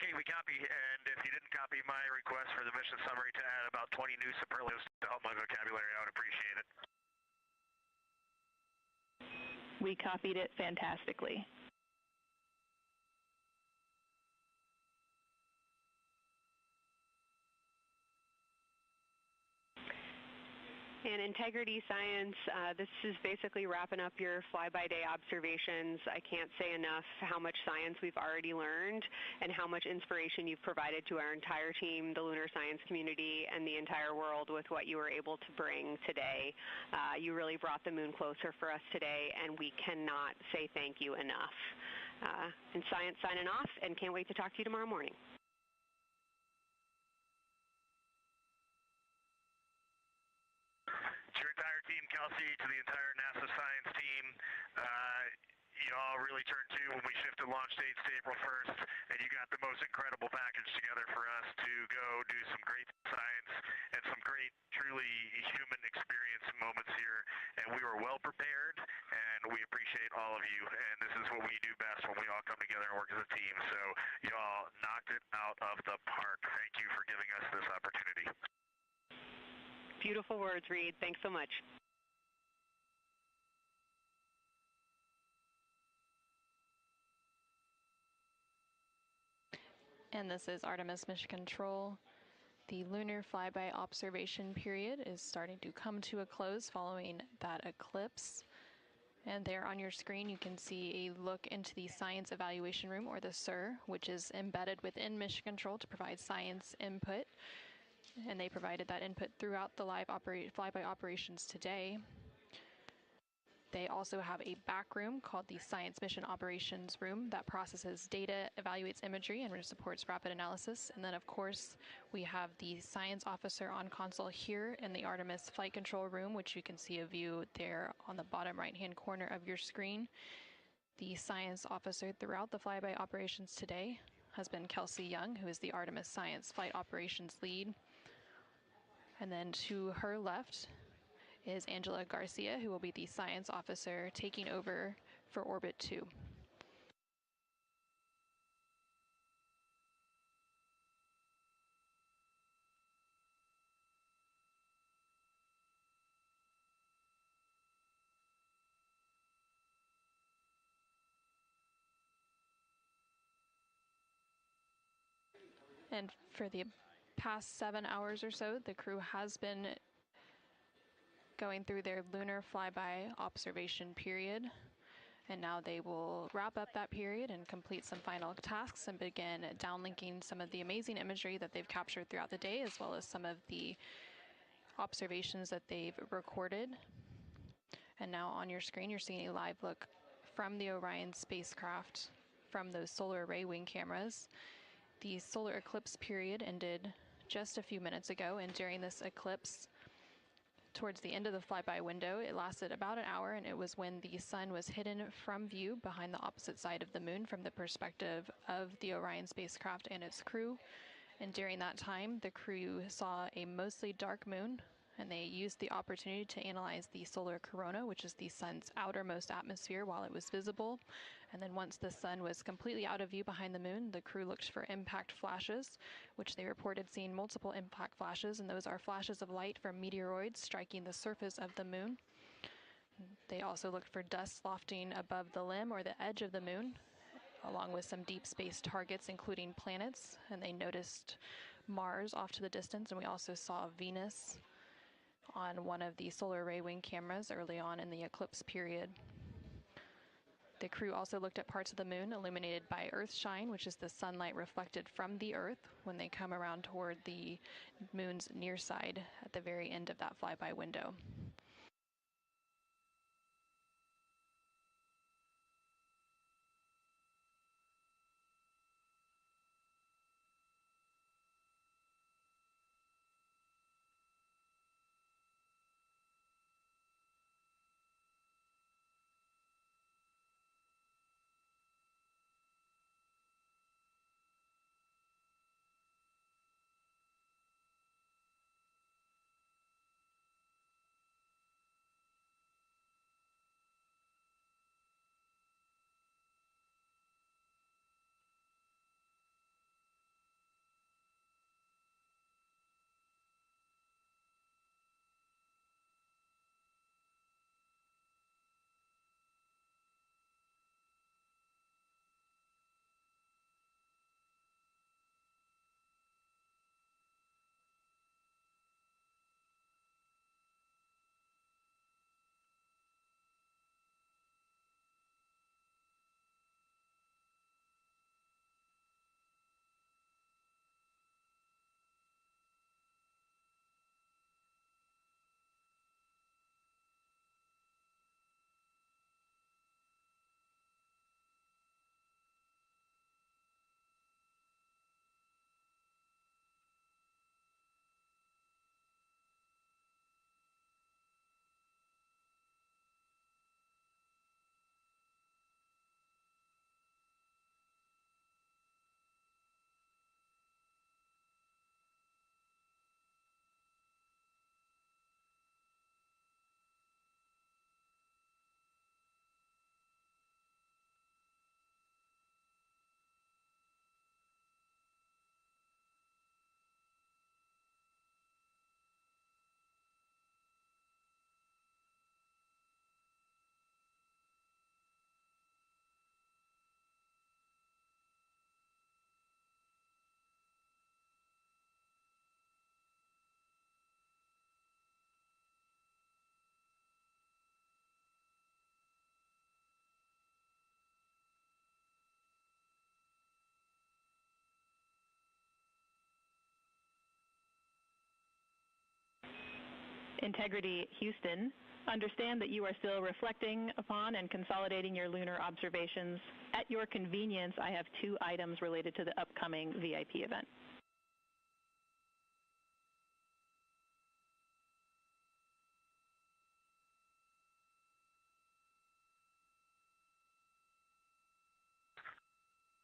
Okay, we copy, and if you didn't copy my request for the mission summary to add about 20 new superlatives to help my vocabulary, I would appreciate it. We copied it fantastically. In integrity science, this is basically wrapping up your fly-by-day observations. I can't say enough how much science we've already learned and how much inspiration you've provided to our entire team, the lunar science community, and the entire world with what you were able to bring today. You really brought the moon closer for us today, and we cannot say thank you enough. And science signing off, and can't wait to talk to you tomorrow morning. To your entire team, Kelsey, to the entire NASA science team, you all really turned to when we shifted launch dates to April 1st, and you got the most incredible package together for us to go do some great science and some great, truly human experience moments here. And we were well prepared, and we appreciate all of you. And this is what we do best when we all come together and work as a team. So you all knocked it out of the park. Thank you for giving us this opportunity. Beautiful words, Reed. Thanks so much. And this is Artemis Mission Control. The lunar flyby observation period is starting to come to a close following that eclipse. And there on your screen you can see a look into the Science Evaluation Room, or the SIR, which is embedded within Mission Control to provide science input. And they provided that input throughout the live flyby operations today. They also have a back room called the Science Mission Operations Room that processes data, evaluates imagery, and supports rapid analysis. And then, of course, we have the science officer on console here in the Artemis Flight Control Room, which you can see a view there on the bottom right-hand corner of your screen. The science officer throughout the flyby operations today has been Kelsey Young, who is the Artemis Science Flight Operations Lead. And then to her left is Angela Garcia, who will be the science officer taking over for Orbit 2. And for the past 7 hours or so, the crew has been going through their lunar flyby observation period. And now they will wrap up that period and complete some final tasks and begin downlinking some of the amazing imagery that they've captured throughout the day, as well as some of the observations that they've recorded. And now on your screen, you're seeing a live look from the Orion spacecraft from those solar array wing cameras. The solar eclipse period ended just a few minutes ago, and during this eclipse, towards the end of the flyby window, it lasted about an hour, and it was when the sun was hidden from view behind the opposite side of the moon from the perspective of the Orion spacecraft and its crew. And during that time, the crew saw a mostly dark moon, and they used the opportunity to analyze the solar corona, which is the sun's outermost atmosphere, while it was visible. And then once the sun was completely out of view behind the moon, the crew looked for impact flashes, which they reported seeing multiple impact flashes, and those are flashes of light from meteoroids striking the surface of the moon. They also looked for dust lofting above the limb or the edge of the moon, along with some deep space targets, including planets. And they noticed Mars off to the distance, and we also saw Venus on one of the solar array wing cameras early on in the eclipse period. The crew also looked at parts of the moon illuminated by Earthshine, which is the sunlight reflected from the Earth when they come around toward the moon's near side at the very end of that flyby window. Integrity Houston, understand that you are still reflecting upon and consolidating your lunar observations. At your convenience, I have 2 items related to the upcoming VIP event.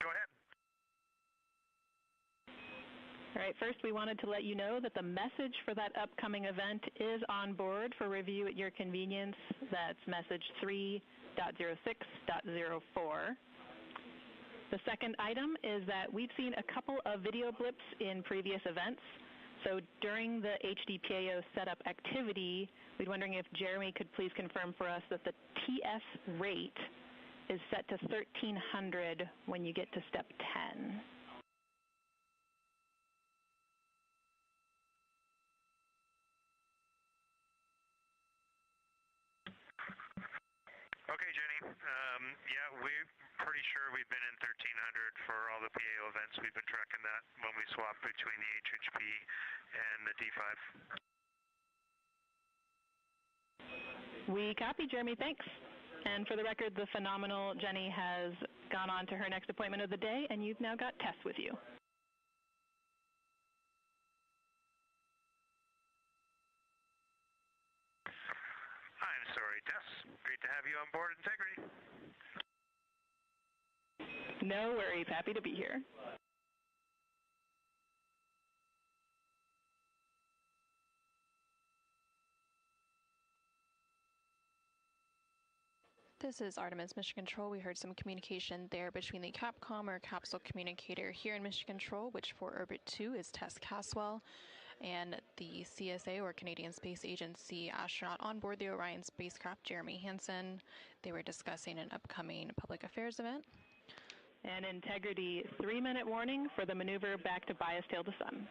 Go ahead. All right, first we wanted to let you know that the message for that upcoming event is on board for review at your convenience. That's message 3.06.04. The second item is that we've seen a couple of video blips in previous events. So during the HDPAO setup activity, we're wondering if Jeremy could please confirm for us that the TS rate is set to 1300 when you get to step 10. Okay, Jenny. Yeah, we're pretty sure we've been in 1300 for all the PAO events. We've been tracking that when we swap between the HHP and the D5. We copy, Jeremy. Thanks. And for the record, the phenomenal Jenny has gone on to her next appointment of the day, and you've now got Tess with you. I'm sorry, Tess. Great to have you on board Integrity. No worries. Happy to be here. This is Artemis Mission Control. We heard some communication there between the Capcom or capsule communicator here in Mission Control, which for Orbit 2 is Tess Caswell, and the CSA or Canadian Space Agency astronaut on board the Orion spacecraft, Jeremy Hansen. They were discussing an upcoming public affairs event. And Integrity, 3-minute warning for the maneuver back to bias tail to sun.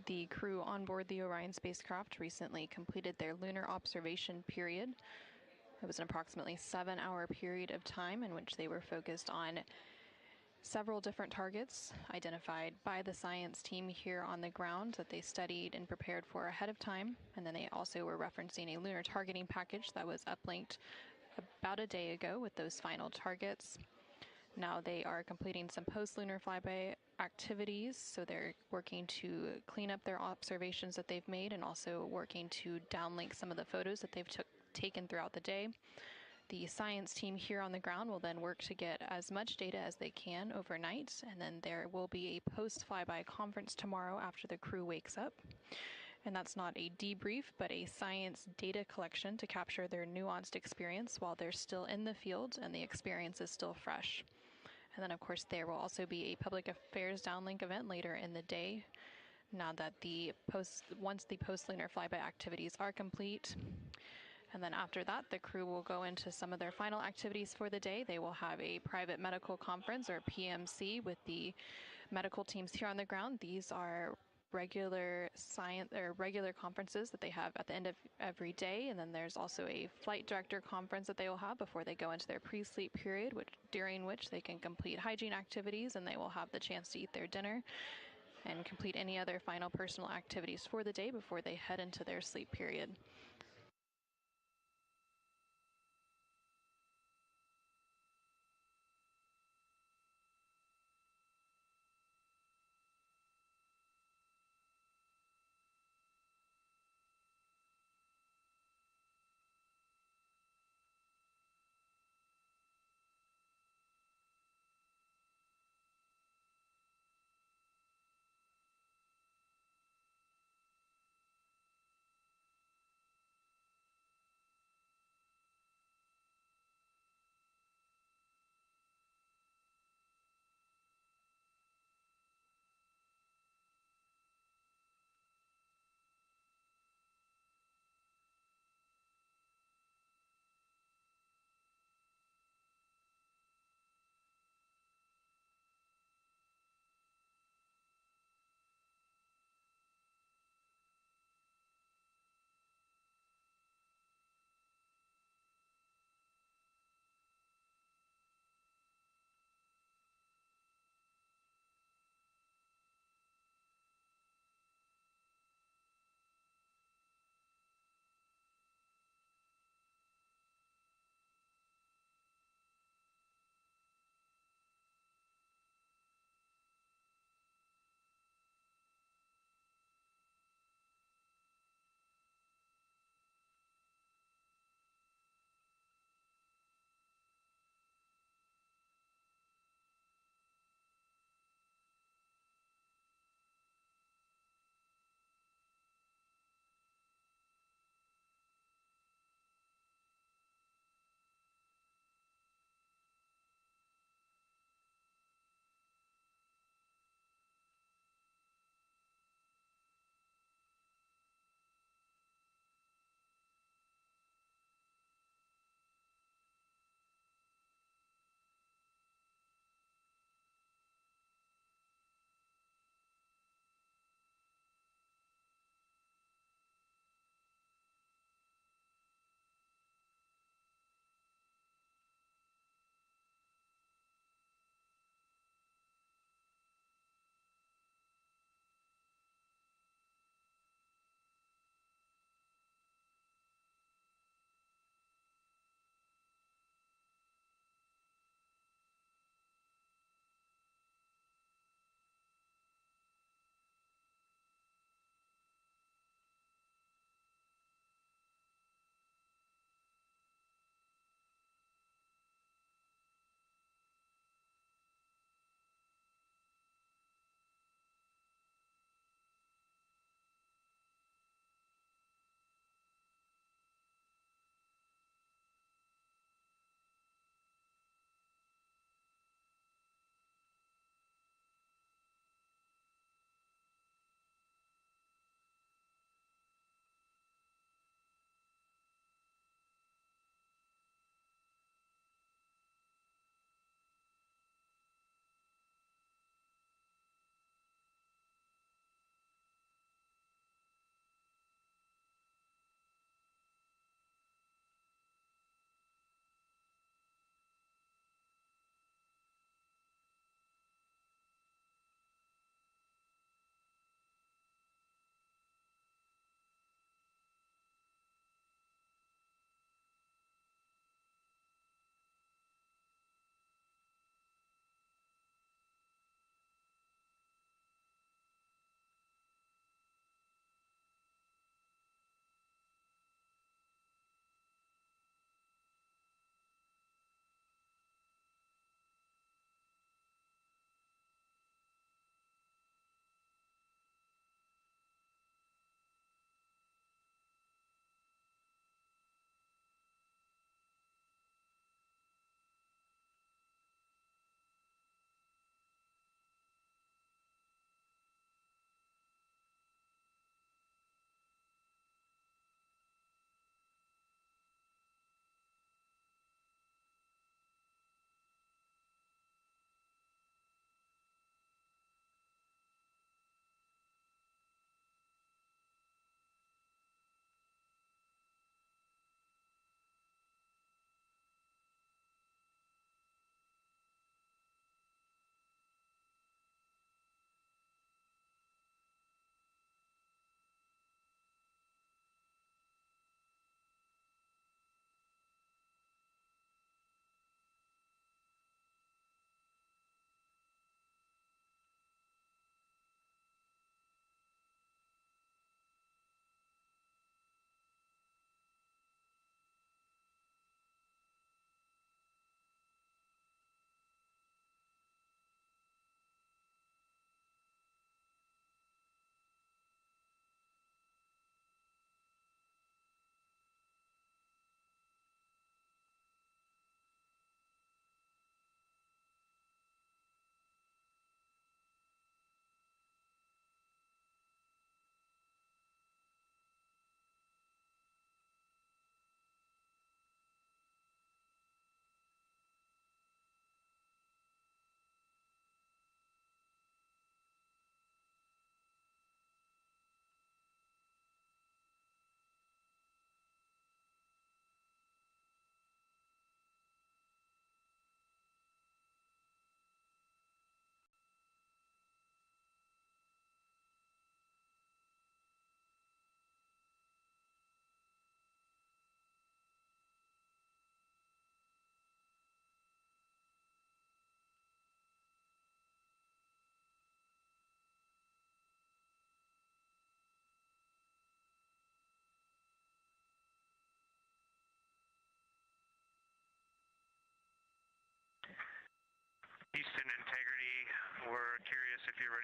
The crew on board the Orion spacecraft recently completed their lunar observation period. It was an approximately 7-hour period of time in which they were focused on several different targets identified by the science team here on the ground that they studied and prepared for ahead of time. And then they also were referencing a lunar targeting package that was uplinked about a day ago with those final targets. Now they are completing some post-lunar flyby activities, so they're working to clean up their observations that they've made and also working to downlink some of the photos that they've taken throughout the day. The science team here on the ground will then work to get as much data as they can overnight, and then there will be a post-flyby conference tomorrow after the crew wakes up. And that's not a debrief, but a science data collection to capture their nuanced experience while they're still in the field and the experience is still fresh. And then, of course, there will also be a public affairs downlink event later in the day. Now that once the post-lunar flyby activities are complete, and then after that, the crew will go into some of their final activities for the day. They will have a private medical conference or PMC with the medical teams here on the ground. These are regular conferences that they have at the end of every day, and then there's also a flight director conference that they will have before they go into their pre-sleep period, during which they can complete hygiene activities and they will have the chance to eat their dinner and complete any other final personal activities for the day before they head into their sleep period.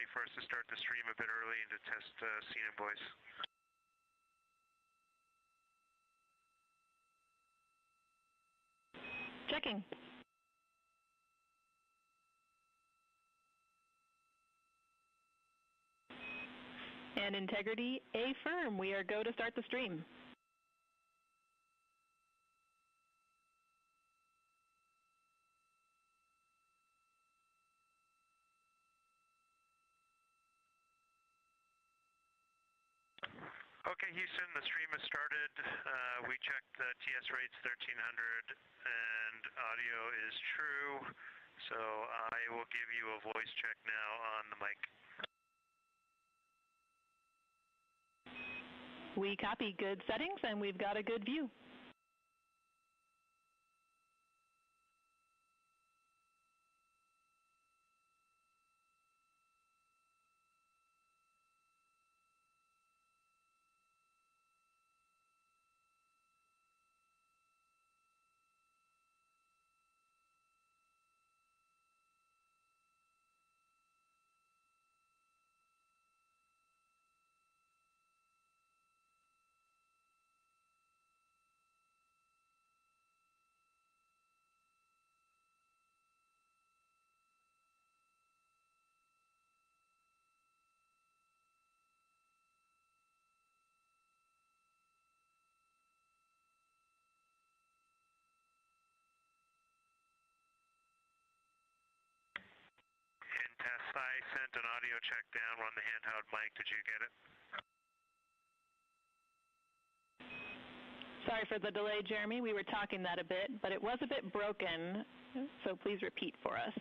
ready for us to start the stream a bit early and to test scene and voice. Checking. And integrity affirm. We are go to start the stream. Okay, Houston, the stream has started. We checked the TS rates 1300 and audio is true. So I will give you a voice check now on the mic. We copy. Good settings, and we've got a good view. In test, I sent an audio check down on the handheld mic. Did you get it? Sorry for the delay, Jeremy. We were talking that a bit, but it was a bit broken, so please repeat for us.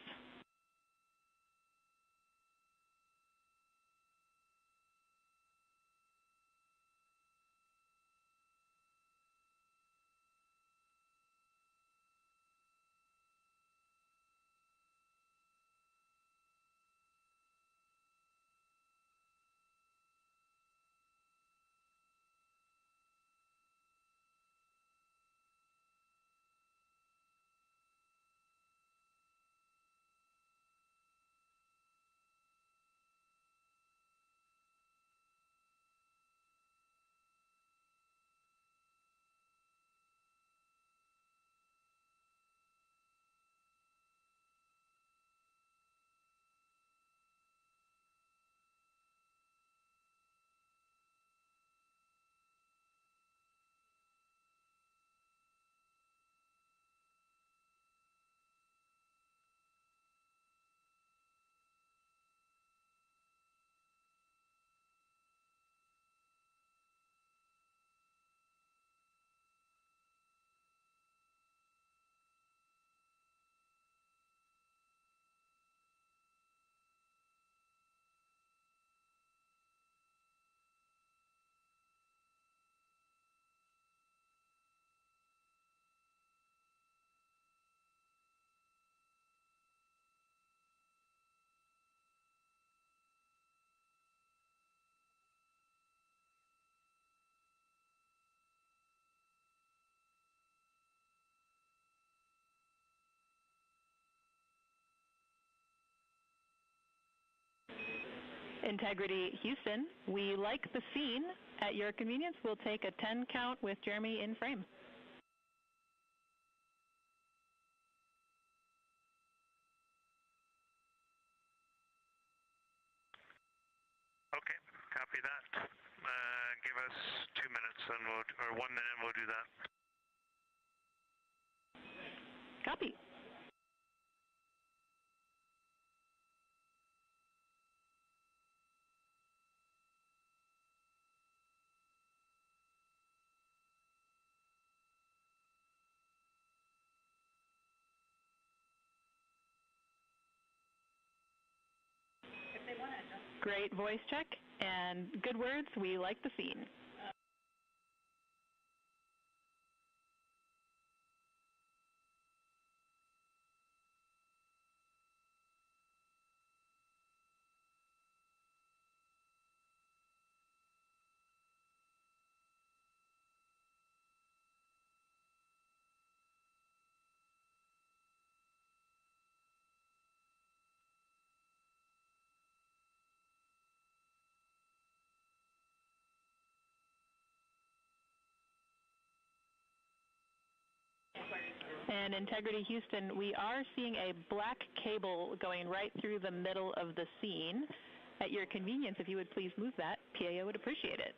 Integrity Houston, we like the scene. At your convenience, we'll take a 10 count with Jeremy in frame. Okay, copy that. Give us 2 minutes and or 1 minute and we'll do that. Copy. Great voice check and good words. We like the scene. And Integrity Houston, we are seeing a black cable going right through the middle of the scene. At your convenience, if you would please move that, PAO would appreciate it.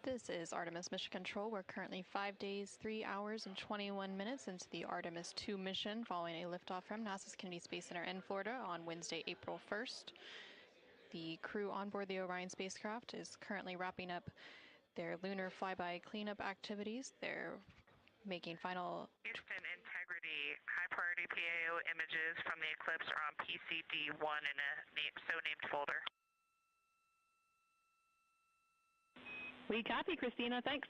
This is Artemis Mission Control. We're currently 5 days, 3 hours, and 21 minutes into the Artemis II mission following a liftoff from NASA's Kennedy Space Center in Florida on Wednesday, April 1st. The crew on board the Orion spacecraft is currently wrapping up their lunar flyby cleanup activities. They're making final... Houston Integrity, high priority PAO images from the eclipse are on PCD-1 in a so-named folder. We copy, Christina. Thanks.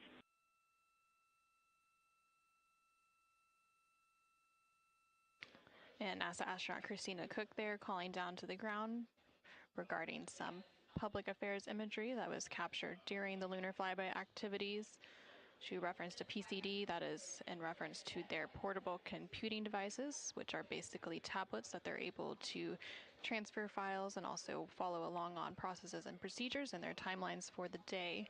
And NASA astronaut Christina Cook there calling down to the ground regarding some public affairs imagery that was captured during the lunar flyby activities. She referenced a PCD, that is in reference to their portable computing devices, which are basically tablets that they're able to transfer files and also follow along on processes and procedures and their timelines for the day.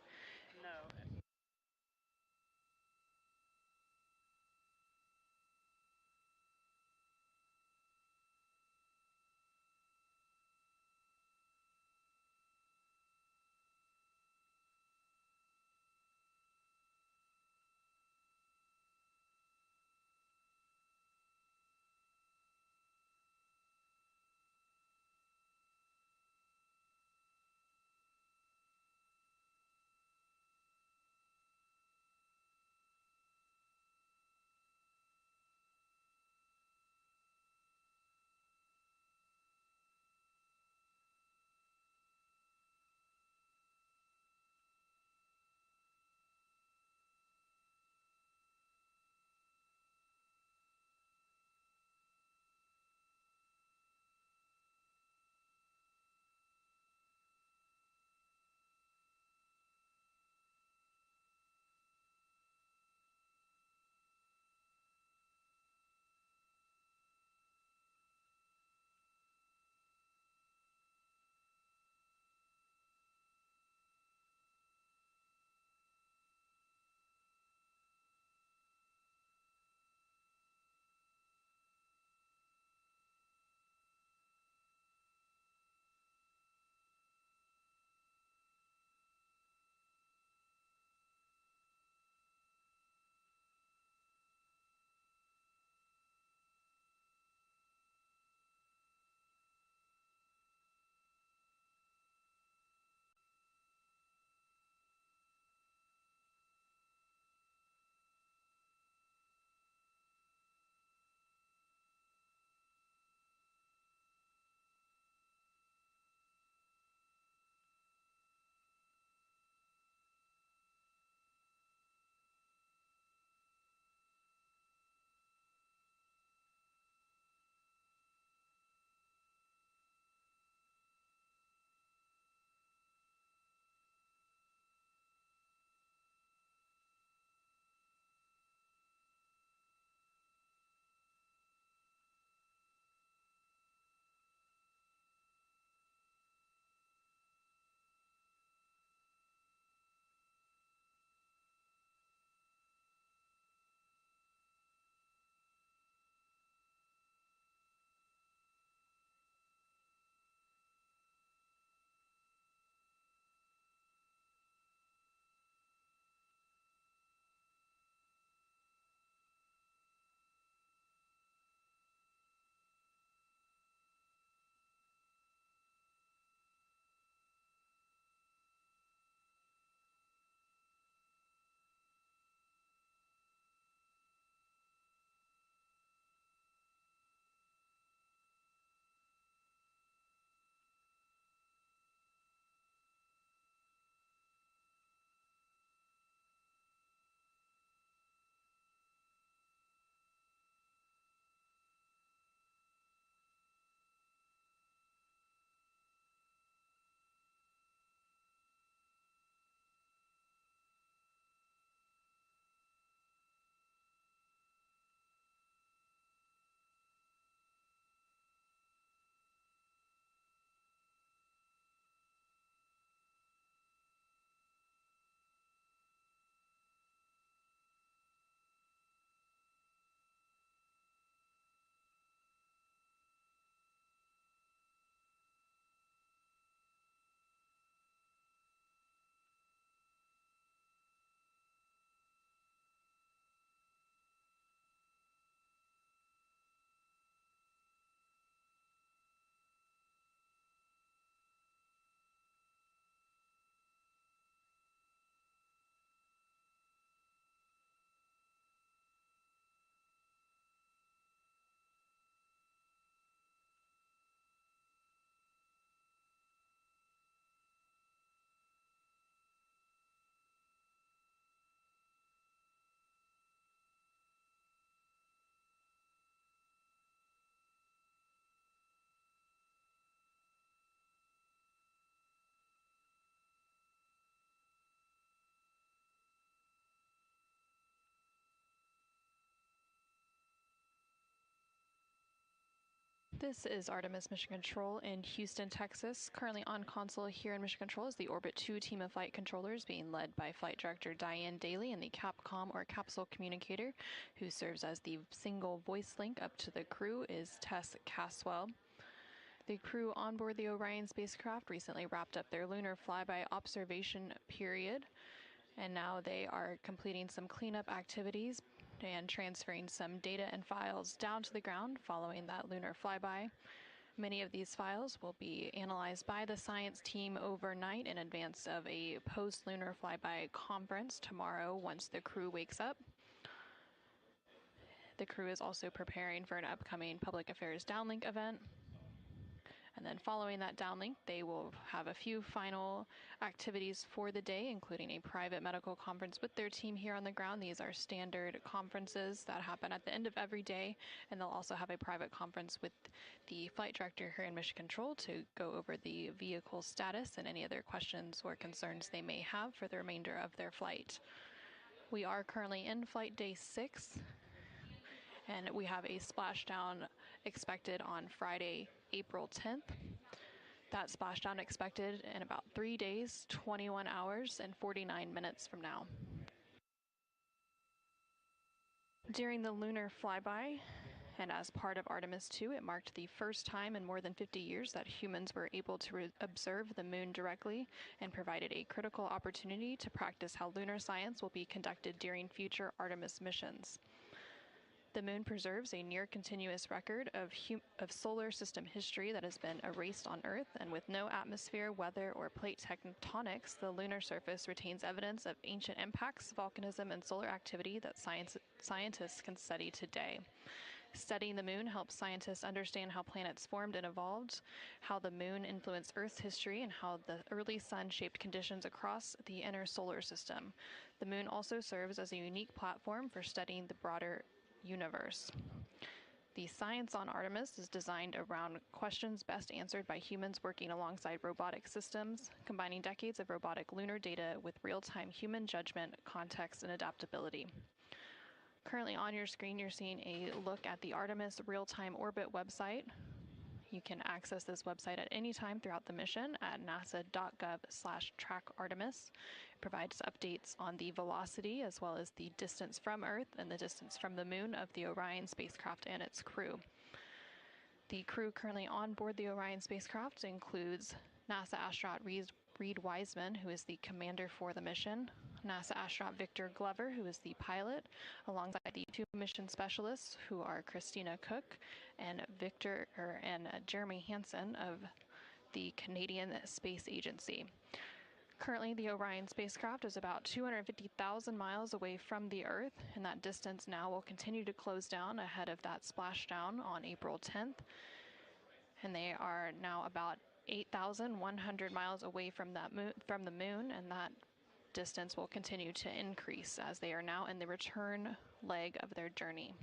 This is Artemis Mission Control in Houston, Texas. Currently on console here in Mission Control is the Orbit 2 team of flight controllers being led by Flight Director Diane Daly and the Capcom or capsule communicator, who serves as the single voice link up to the crew, is Tess Caswell. The crew on board the Orion spacecraft recently wrapped up their lunar flyby observation period, and now they are completing some cleanup activities and transferring some data and files down to the ground following that lunar flyby. Many of these files will be analyzed by the science team overnight in advance of a post-lunar flyby conference tomorrow once the crew wakes up. The crew is also preparing for an upcoming public affairs downlink event. And then following that downlink, they will have a few final activities for the day, including a private medical conference with their team here on the ground. These are standard conferences that happen at the end of every day, and they'll also have a private conference with the flight director here in Mission Control to go over the vehicle status and any other questions or concerns they may have for the remainder of their flight. We are currently in flight day 6, and we have a splashdown expected on Friday, April 10th. That splashdown expected in about 3 days, 21 hours, and 49 minutes from now. During the lunar flyby, and as part of Artemis II, it marked the first time in more than 50 years that humans were able to observe the moon directly, and provided a critical opportunity to practice how lunar science will be conducted during future Artemis missions. The moon preserves a near-continuous record of solar system history that has been erased on Earth, and with no atmosphere, weather, or plate tectonics, the lunar surface retains evidence of ancient impacts, volcanism, and solar activity that scientists can study today. Studying the moon helps scientists understand how planets formed and evolved, how the moon influenced Earth's history, and how the early sun shaped conditions across the inner solar system. The moon also serves as a unique platform for studying the broader universe. The science on Artemis is designed around questions best answered by humans working alongside robotic systems, combining decades of robotic lunar data with real-time human judgment, context, and adaptability. Currently on your screen, you're seeing a look at the Artemis real-time orbit website. You can access this website at any time throughout the mission at nasa.gov/trackartemis. It provides updates on the velocity as well as the distance from Earth and the distance from the moon of the Orion spacecraft and its crew. The crew currently on board the Orion spacecraft includes NASA astronaut Reed Wiseman, who is the commander for the mission, NASA astronaut Victor Glover, who is the pilot, alongside the 2 mission specialists, who are Christina Cook and Jeremy Hansen of the Canadian Space Agency. Currently, the Orion spacecraft is about 250,000 miles away from the Earth, and that distance now will continue to close down ahead of that splashdown on April 10th. And they are now about 8,100 miles away from the moon, and that distance will continue to increase as they are now in the return leg of their journey.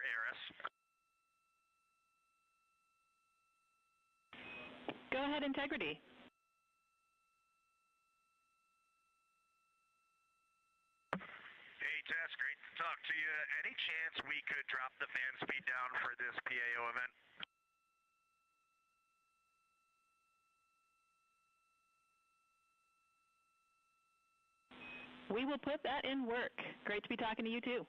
Eris. Go ahead, Integrity. Hey, Tess, great to talk to you. Any chance we could drop the fan speed down for this PAO event? We will put that in work. Great to be talking to you, too.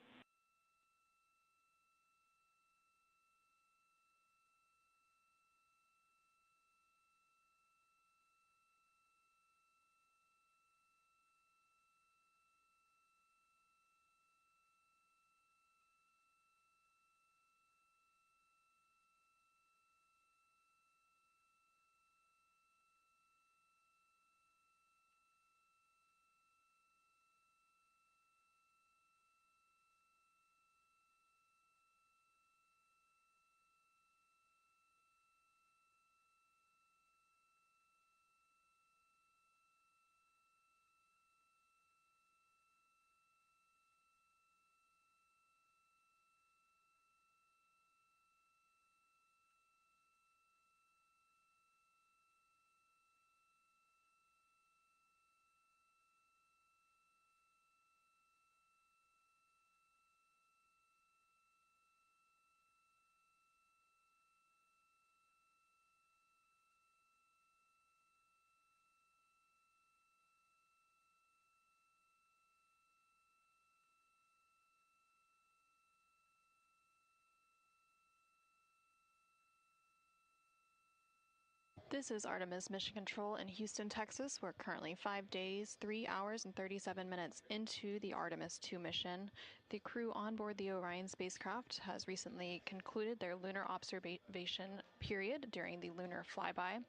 This is Artemis Mission Control in Houston, Texas. We're currently 5 days, 3 hours, and 37 minutes into the Artemis II mission. The crew on board the Orion spacecraft has recently concluded their lunar observation period during the lunar flyby.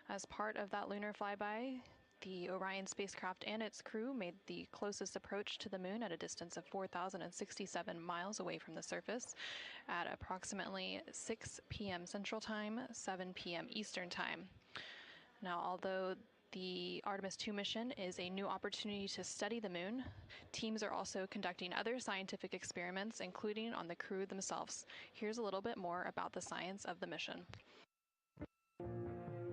As part of that lunar flyby, the Orion spacecraft and its crew made the closest approach to the moon at a distance of 4,067 miles away from the surface at approximately 6 p.m. Central Time, 7 p.m. Eastern Time. Now, although the Artemis II mission is a new opportunity to study the moon, teams are also conducting other scientific experiments, including on the crew themselves. Here's a little bit more about the science of the mission.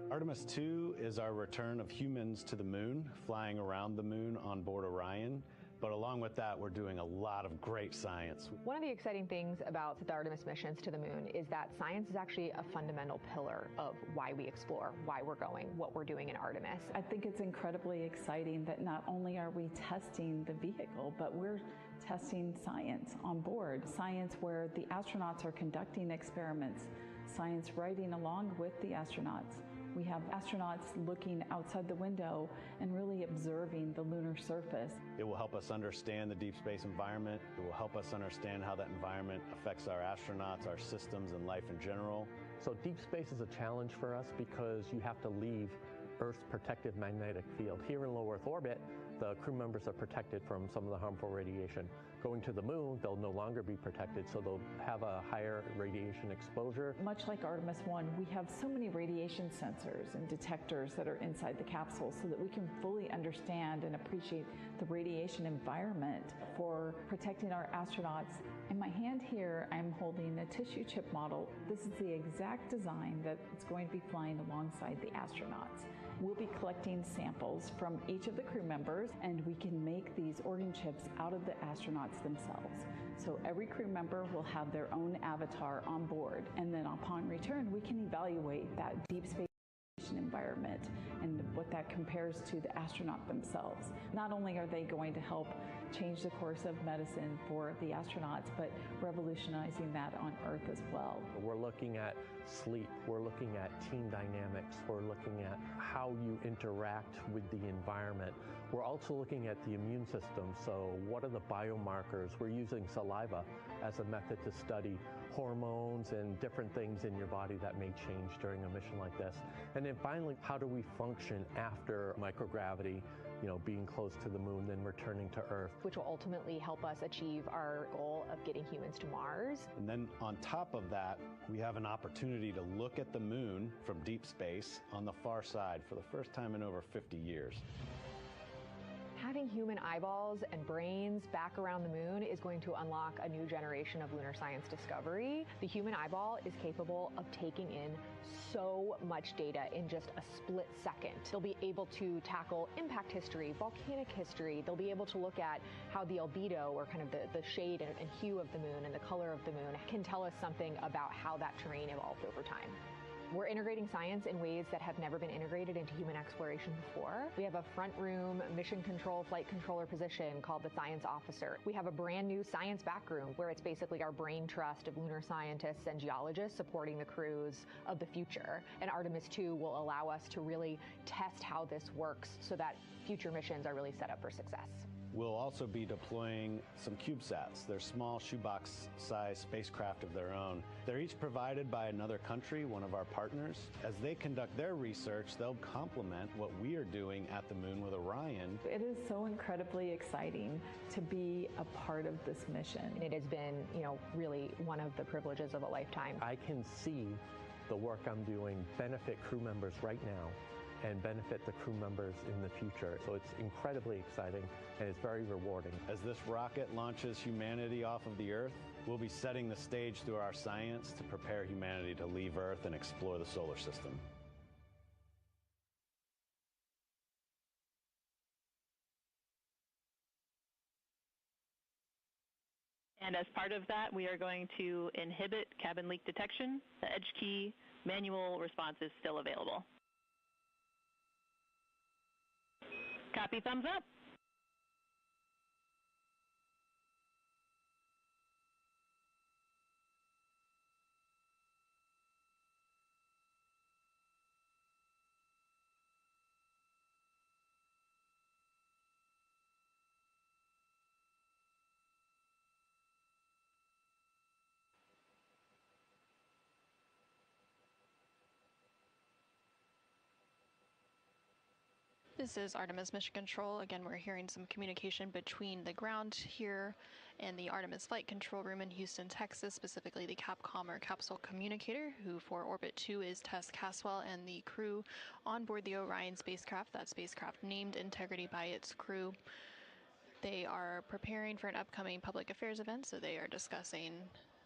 Artemis II is our return of humans to the moon, flying around the moon on board Orion. But along with that, we're doing a lot of great science. One of the exciting things about the Artemis missions to the moon is that science is actually a fundamental pillar of why we explore, why we're going, what we're doing in Artemis. I think it's incredibly exciting that not only are we testing the vehicle, but we're testing science on board. Science where the astronauts are conducting experiments, science riding along with the astronauts. We have astronauts looking outside the window and really observing the lunar surface. It will help us understand the deep space environment. It will help us understand how that environment affects our astronauts, our systems, and life in general. So deep space is a challenge for us because you have to leave Earth's protective magnetic field. Here in low Earth orbit, the crew members are protected from some of the harmful radiation. Going to the moon, they'll no longer be protected, so they'll have a higher radiation exposure. Much like Artemis I, we have so many radiation sensors and detectors that are inside the capsule so that we can fully understand and appreciate the radiation environment for protecting our astronauts. In my hand here, I'm holding a tissue chip model. This is the exact design that it's going to be flying alongside the astronauts. We'll be collecting samples from each of the crew members, and we can make these organ chips out of the astronauts themselves. So every crew member will have their own avatar on board, and then upon return, we can evaluate that deep space environment and what that compares to the astronaut themselves. Not only are they going to help change the course of medicine for the astronauts, but revolutionizing that on Earth as well. We're looking at sleep, we're looking at team dynamics, we're looking at how you interact with the environment. We're also looking at the immune system, so what are the biomarkers? We're using saliva as a method to study hormones and different things in your body that may change during a mission like this. And then finally, how do we function after microgravity, being close to the moon, then returning to Earth? Which will ultimately help us achieve our goal of getting humans to Mars. And then on top of that, we have an opportunity to look at the moon from deep space on the far side for the first time in over 50 years. How Getting human eyeballs and brains back around the moon is going to unlock a new generation of lunar science discovery. The human eyeball is capable of taking in so much data in just a split second. They'll be able to tackle impact history, volcanic history. They'll be able to look at how the albedo, or kind of the shade and hue of the moon and the color of the moon, can tell us something about how that terrain evolved over time. We're integrating science in ways that have never been integrated into human exploration before. We have a front room mission control flight controller position called the Science Officer. We have a brand new science back room where it's basically our brain trust of lunar scientists and geologists supporting the crews of the future. And Artemis II will allow us to really test how this works so that future missions are really set up for success. We'll also be deploying some CubeSats. They're small shoebox-sized spacecraft of their own. They're each provided by another country, one of our partners. As they conduct their research, they'll complement what we are doing at the moon with Orion. It is so incredibly exciting to be a part of this mission. It has been, really one of the privileges of a lifetime. I can see the work I'm doing benefit crew members right now and benefit the crew members in the future. So it's incredibly exciting and it's very rewarding. As this rocket launches humanity off of the Earth, we'll be setting the stage through our science to prepare humanity to leave Earth and explore the solar system. And as part of that, we are going to inhibit cabin leak detection. The edge key manual response is still available. Copy, thumbs up. This is Artemis Mission Control. Again, we're hearing some communication between the ground here and the Artemis Flight Control Room in Houston, Texas, specifically the Capcom or Capsule Communicator, who for Orbit 2 is Tess Caswell, and the crew on board the Orion spacecraft, that spacecraft named Integrity by its crew. They are preparing for an upcoming public affairs event, so they are discussing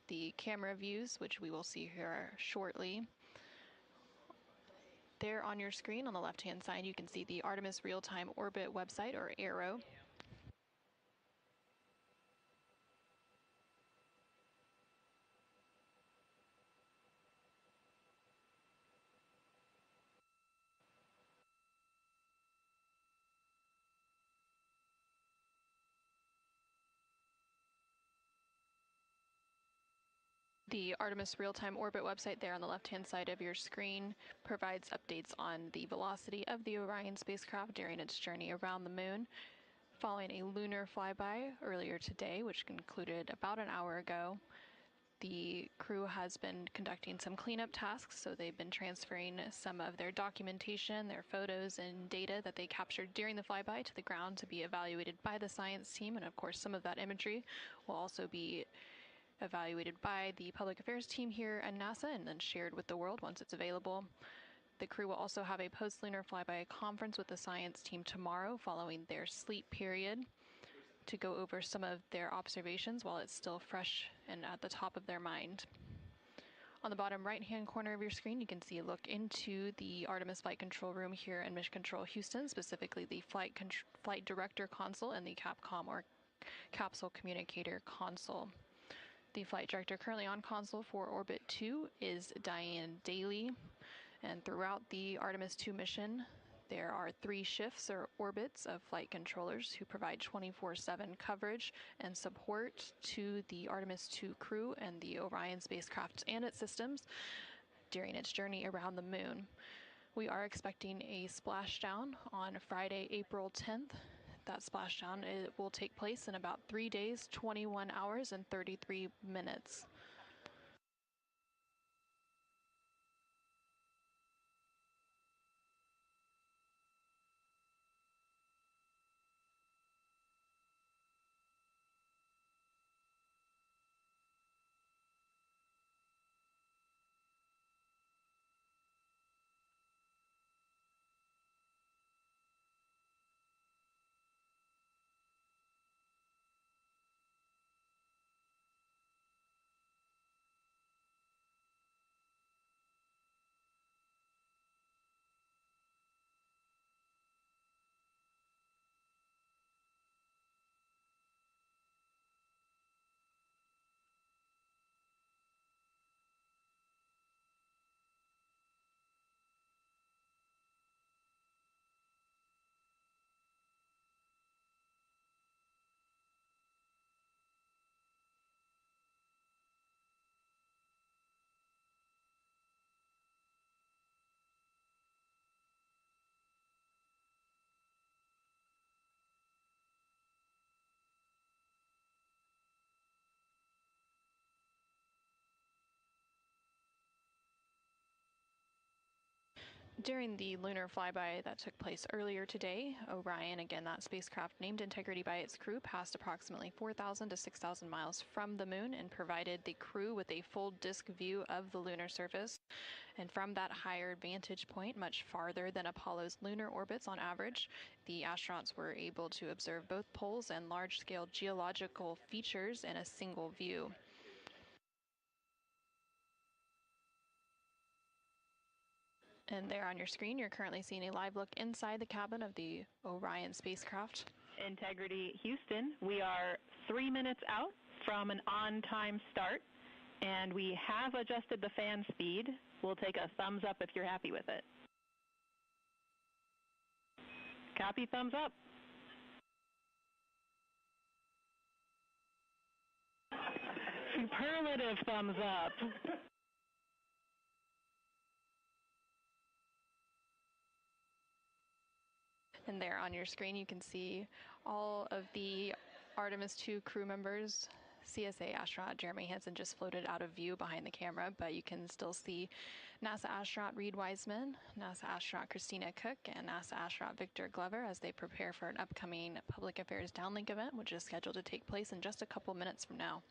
the camera views, which we will see here shortly. There on your screen on the left-hand side, you can see the Artemis Real-Time Orbit website, or ARO. The Artemis Real-Time Orbit website there on the left-hand side of your screen provides updates on the velocity of the Orion spacecraft during its journey around the moon. Following a lunar flyby earlier today, which concluded about an hour ago, the crew has been conducting some cleanup tasks, so they've been transferring some of their documentation, their photos and data that they captured during the flyby to the ground to be evaluated by the science team, and of course some of that imagery will also be evaluated by the public affairs team here at NASA and then shared with the world once it's available. The crew will also have a post-lunar flyby conference with the science team tomorrow following their sleep period to go over some of their observations while it's still fresh and at the top of their mind. On the bottom right-hand corner of your screen, you can see a look into the Artemis Flight Control Room here in Mission Control Houston, specifically the Flight Director Console and the Capcom or Capsule Communicator Console. The flight director currently on console for Orbit 2 is Diane Daly, and throughout the Artemis II mission, there are 3 shifts or orbits of flight controllers who provide 24/7 coverage and support to the Artemis II crew and the Orion spacecraft and its systems during its journey around the moon. We are expecting a splashdown on Friday, April 10th. That splashdown will take place in about 3 days, 21 hours, and 33 minutes. During the lunar flyby that took place earlier today, Orion, again that spacecraft named Integrity by its crew, passed approximately 4,000 to 6,000 miles from the moon and provided the crew with a full disk view of the lunar surface. And from that higher vantage point, much farther than Apollo's lunar orbits on average, the astronauts were able to observe both poles and large-scale geological features in a single view. And there on your screen, you're currently seeing a live look inside the cabin of the Orion spacecraft. Integrity Houston, we are 3 minutes out from an on-time start, and we have adjusted the fan speed. We'll take a thumbs up if you're happy with it. Copy, thumbs up. Superlative thumbs up. And there on your screen, you can see all of the Artemis II crew members. CSA astronaut Jeremy Hansen just floated out of view behind the camera, but you can still see NASA astronaut Reed Wiseman, NASA astronaut Christina Cook, and NASA astronaut Victor Glover as they prepare for an upcoming Public Affairs Downlink event, which is scheduled to take place in just a couple minutes from now.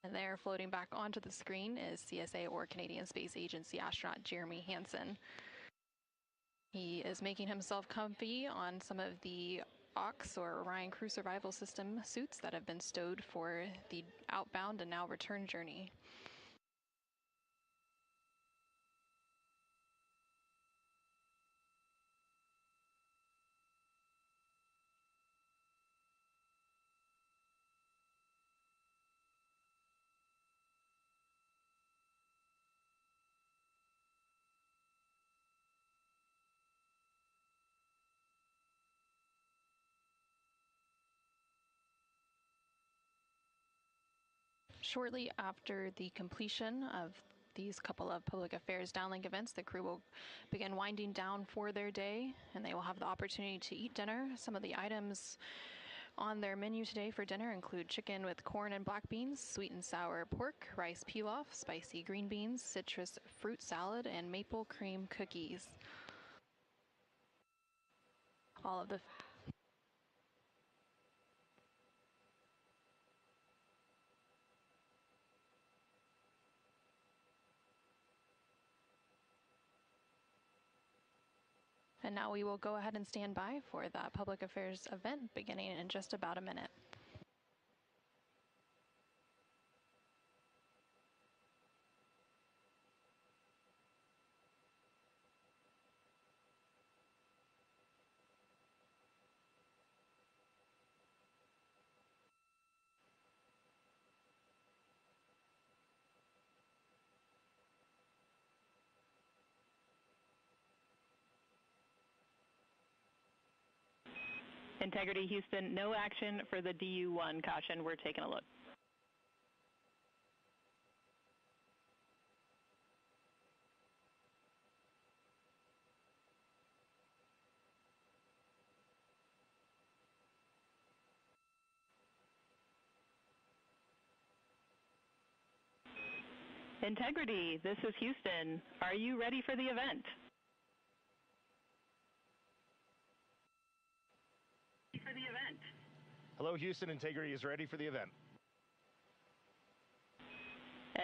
And there, floating back onto the screen, is CSA or Canadian Space Agency astronaut Jeremy Hansen. He is making himself comfy on some of the OX or Orion Crew Survival System suits that have been stowed for the outbound and now return journey. Shortly after the completion of these couple of public affairs downlink events, the crew will begin winding down for their day, and they will have the opportunity to eat dinner. Some of the items on their menu today for dinner include chicken with corn and black beans, sweet and sour pork, rice pilaf, spicy green beans, citrus fruit salad, and maple cream cookies. All of the And now we will go ahead and stand by for that public affairs event beginning in just about a minute. Integrity Houston, no action for the DU-1 caution. We're taking a look. Integrity, this is Houston. Are you ready for the event? Hello, Houston. Integrity is ready for the event.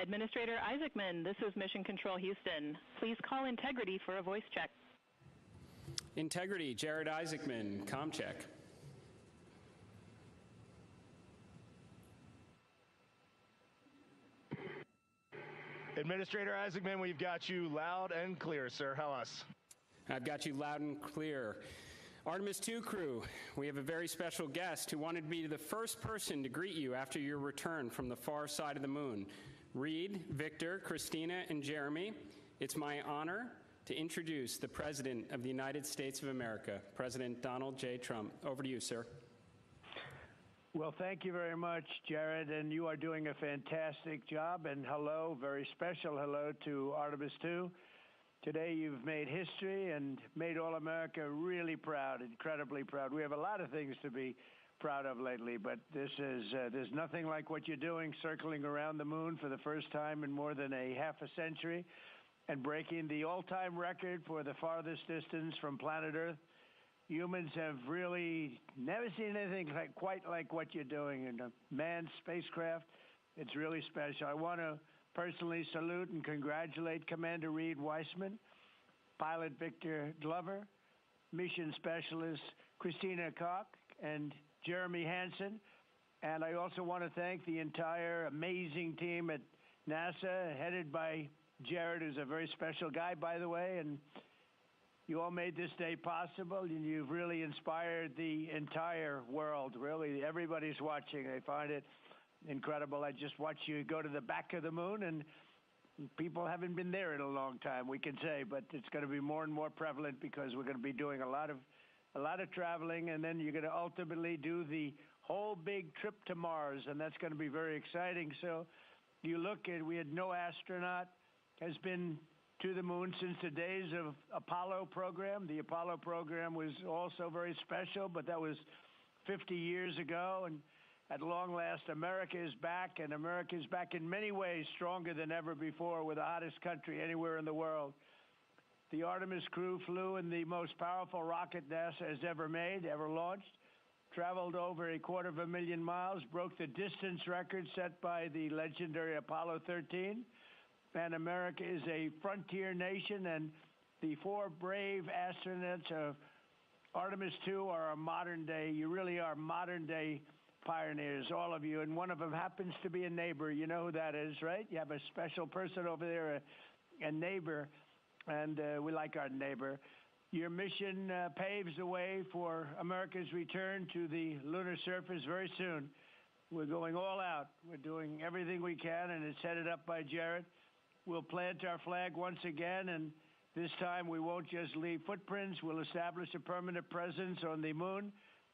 Administrator Isaacman, this is Mission Control Houston. Please call Integrity for a voice check. Integrity, Jared Isaacman, comm check. Administrator Isaacman, we've got you loud and clear, sir. How us? I've got you loud and clear. Artemis II crew, we have a very special guest who wanted to be the first person to greet you after your return from the far side of the moon. Reed, Victor, Christina, and Jeremy, it's my honor to introduce the President of the United States of America, President Donald J. Trump. Over to you, sir. Well, thank you very much, Jared, and you are doing a fantastic job. And hello, very special hello to Artemis II. Today you've made history and made all America really proud, incredibly proud. We have a lot of things to be proud of lately, but this is there's nothing like what you're doing, circling around the moon for the first time in more than a half a century. and breaking the all-time record for the farthest distance from planet Earth. Humans have really never seen anything quite like what you're doing in a manned spacecraft. It's really special. I want to personally salute and congratulate Commander Reed Weissman, Pilot Victor Glover, Mission Specialist Christina Koch, and Jeremy Hansen. And I also want to thank the entire amazing team at NASA, headed by Jared, who's a very special guy, by the way. And you all made this day possible, and you've really inspired the entire world. Really, everybody's watching. I find it incredible. I just watch you go to the back of the moon, and people haven't been there in a long time, we can say, but it's going to be more and more prevalent because we're going to be doing a lot of traveling, and then you're going to ultimately do the whole big trip to Mars, and that's going to be very exciting. So you look at, we had no astronaut has been to the moon since the days of Apollo program. The Apollo program was also very special, but that was 50 years ago, and at long last, America is back, and America is back in many ways stronger than ever before. We're the hottest country anywhere in the world. The Artemis crew flew in the most powerful rocket NASA has ever made, ever launched, traveled over 250,000 miles, broke the distance record set by the legendary Apollo 13. And America is a frontier nation, and the 4 brave astronauts of Artemis II are a modern day, you really are modern day pioneers, all of you, and one of them happens to be a neighbor. You know who that is, right? You have a special person over there, a neighbor, and we like our neighbor. Your mission paves the way for America's return to the lunar surface very soon. We're going all out. We're doing everything we can, and it's headed up by Jared. We'll plant our flag once again, and this time we won't just leave footprints. We'll establish a permanent presence on the moon,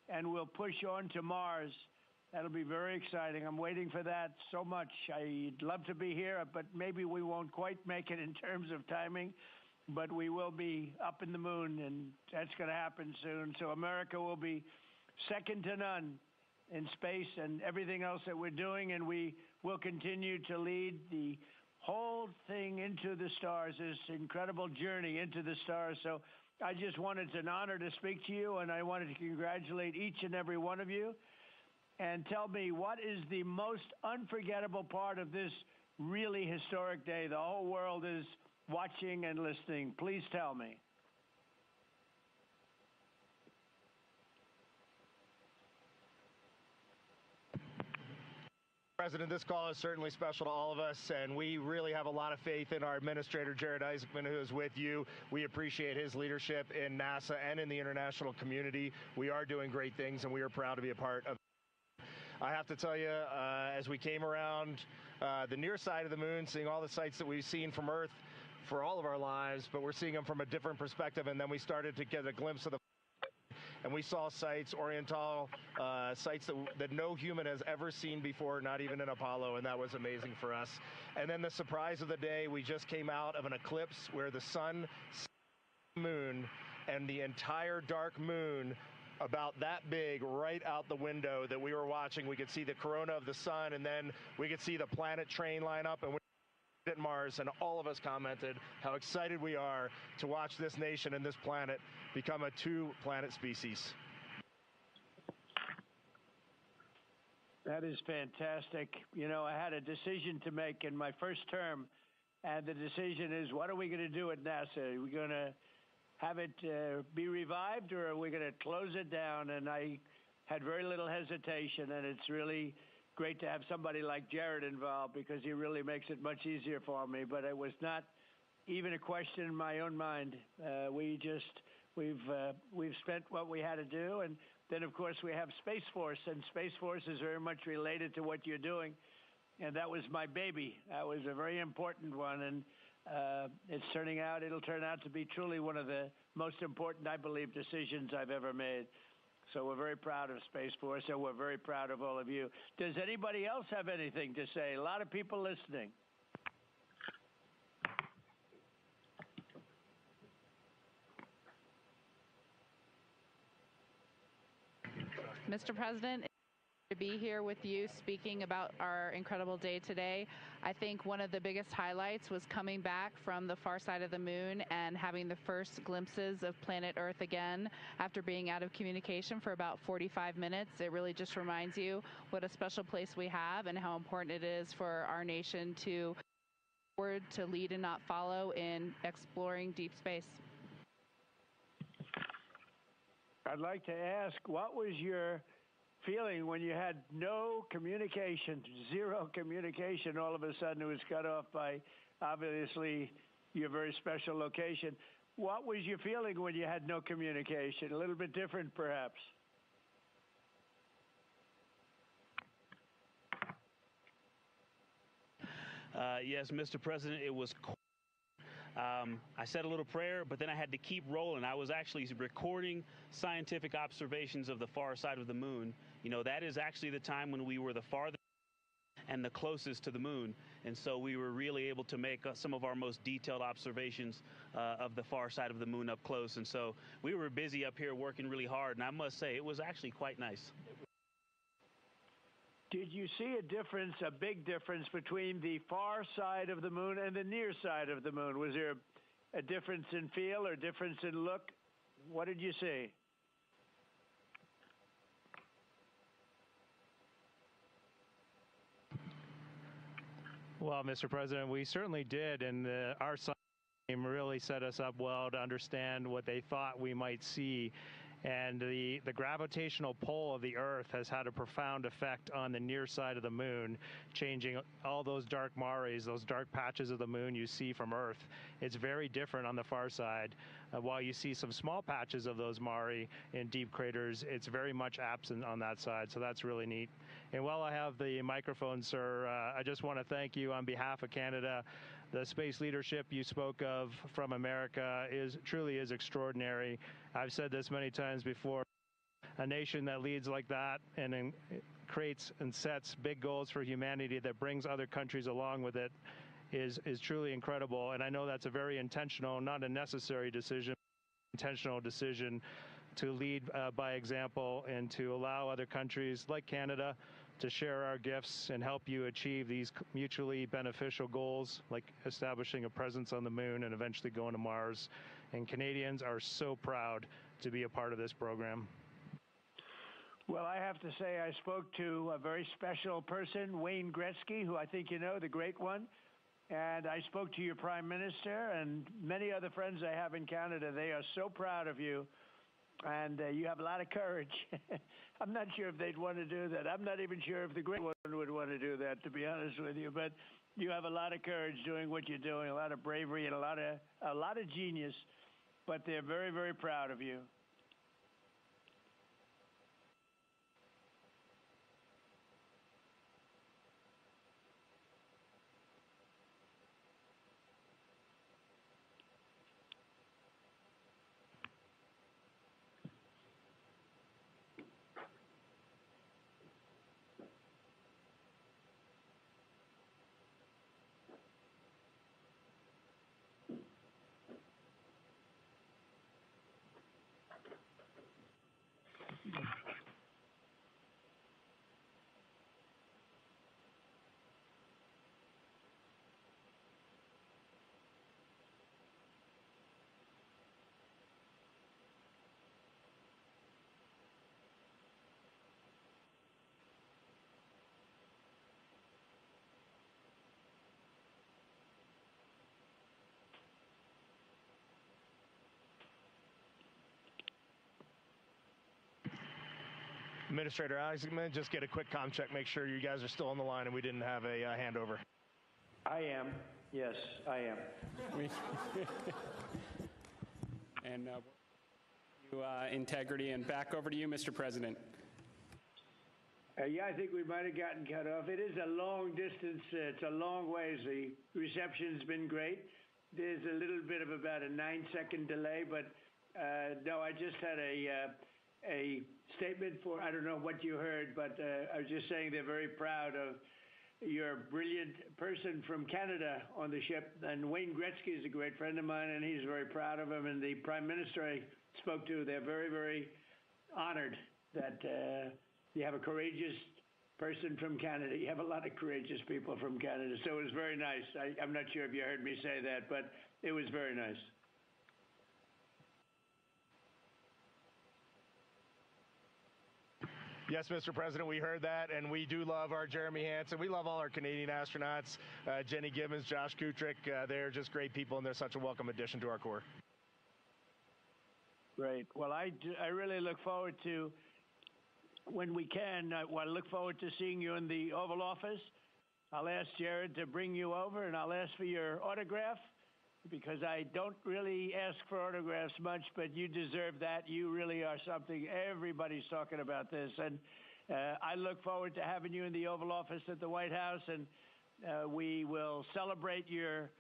and we'll push on to Mars. That'll be very exciting. I'm waiting for that so much. I'd love to be here, but maybe we won't quite make it in terms of timing, but we will be up in the moon, and that's going to happen soon. So America will be second to none in space and everything else that we're doing, and we will continue to lead the whole thing into the stars, this incredible journey into the stars. So I just wanted, it's an honor to speak to you, and I wanted to congratulate each and every one of you. And tell me, what is the most unforgettable part of this really historic day? The whole world is watching and listening. Please tell me. President, this call is certainly special to all of us, and we really have a lot of faith in our administrator, Jared Isaacman, who is with you. We appreciate his leadership in NASA and in the international community. We are doing great things, and we are proud to be a part of. I have to tell you, as we came around the near side of the moon, seeing all the sights that we've seen from Earth for all of our lives, but we're seeing them from a different perspective, and then we started to get a glimpse of the and we saw sites, Oriental sites that no human has ever seen before, not even in Apollo, and that was amazing for us. And then the surprise of the day, we just came out of an eclipse where the sun, moon, and the entire dark moon about that big right out the window that we were watching. We could see the corona of the sun, and then we could see the planet train line up, and at Mars, and all of us commented how excited we are to watch this nation and this planet become a 2-planet species. That is fantastic. You know, I had a decision to make in my first term, and the decision is, what are we going to do at NASA? Are we going to have it be revived, or are we going to close it down? And I had very little hesitation, and it's really great to have somebody like Jared involved, because he really makes it much easier for me. But it was not even a question in my own mind. We've spent what we had to do, and then of course we have Space Force, and Space Force is very much related to what you're doing, and that was my baby. That was a very important one, and it'll turn out to be truly one of the most important, I believe, decisions I've ever made. So we're very proud of Space Force, and we're very proud of all of you. Does anybody else have anything to say? A lot of people listening. Mr. President, To be here with you speaking about our incredible day today. I think one of the biggest highlights was coming back from the far side of the moon and having the first glimpses of planet Earth again after being out of communication for about 45 minutes. It really just reminds you what a special place we have and how important it is for our nation to lead and not follow in exploring deep space. I'd like to ask, what was your feeling when you had no communication, zero communication? All of a sudden it was cut off by, obviously, your very special location. What was your feeling when you had no communication? A little bit different, perhaps? Yes, Mr. President, it was I said a little prayer, but then I had to keep rolling. I was actually recording scientific observations of the far side of the moon. You know, that is actually the time when we were the farthest and the closest to the moon. And so we were really able to make some of our most detailed observations of the far side of the moon up close. And so we were busy up here working really hard. And I must say, it was actually quite nice. Did you see a difference, a big difference, between the far side of the moon and the near side of the moon? Was there a difference in feel or difference in look? What did you see? Well, Mr. President, we certainly did, and our science team really set us up well to understand what they thought we might see. And the gravitational pull of the Earth has had a profound effect on the near side of the moon, changing all those dark mares, those dark patches of the moon you see from Earth. It's very different on the far side. While you see some small patches of those mare in deep craters, it's very much absent on that side, so that's really neat. And while I have the microphone, sir, I just want to thank you on behalf of Canada. The space leadership you spoke of from America truly is extraordinary. I've said this many times before. A nation that leads like that and creates and sets big goals for humanity that brings other countries along with it is truly incredible. And I know that's a very intentional, not a necessary decision, intentional decision to lead by example and to allow other countries like Canada to share our gifts and help you achieve these mutually beneficial goals, like establishing a presence on the moon and eventually going to Mars. And Canadians are so proud to be a part of this program. Well, I have to say I spoke to a very special person, Wayne Gretzky, who I think you know, the great one. And I spoke to your Prime Minister and many other friends I have in Canada. They are so proud of you. And you have a lot of courage. I'm not sure if they'd want to do that. I'm not even sure if the great one would want to do that, to be honest with you. But you have a lot of courage doing what you're doing, a lot of bravery and a lot of genius. But they're very, very proud of you. Administrator Isaacman, just get a quick comm check, make sure you guys are still on the line and we didn't have a handover. I am. Yes, I am. And integrity, and back over to you, Mr. President. Yeah, I think we might have gotten cut off. It is a long distance. It's a long ways. The reception's been great. There's a little bit of about a 9-second delay, but no, I just had a statement for, I don't know what you heard, but I was just saying they're very proud of your brilliant person from Canada on the ship. And Wayne Gretzky is a great friend of mine, and he's very proud of him. And the Prime Minister I spoke to, they're very, very honored that you have a courageous person from Canada. You have a lot of courageous people from Canada, so it was very nice. I'm not sure if you heard me say that, but it was very nice. Yes, Mr. President, we heard that, and we do love our Jeremy Hansen. We love all our Canadian astronauts, Jenny Gibbons, Josh Kutrick. They're just great people, and they're such a welcome addition to our Corps. Great. Well, I really look forward to, when we can, I look forward to seeing you in the Oval Office. I'll ask Jared to bring you over, and I'll ask for your autograph, because I don't really ask for autographs much, but you deserve that. You really are something. Everybody's talking about this. And I look forward to having you in the Oval Office at the White House, and we will celebrate your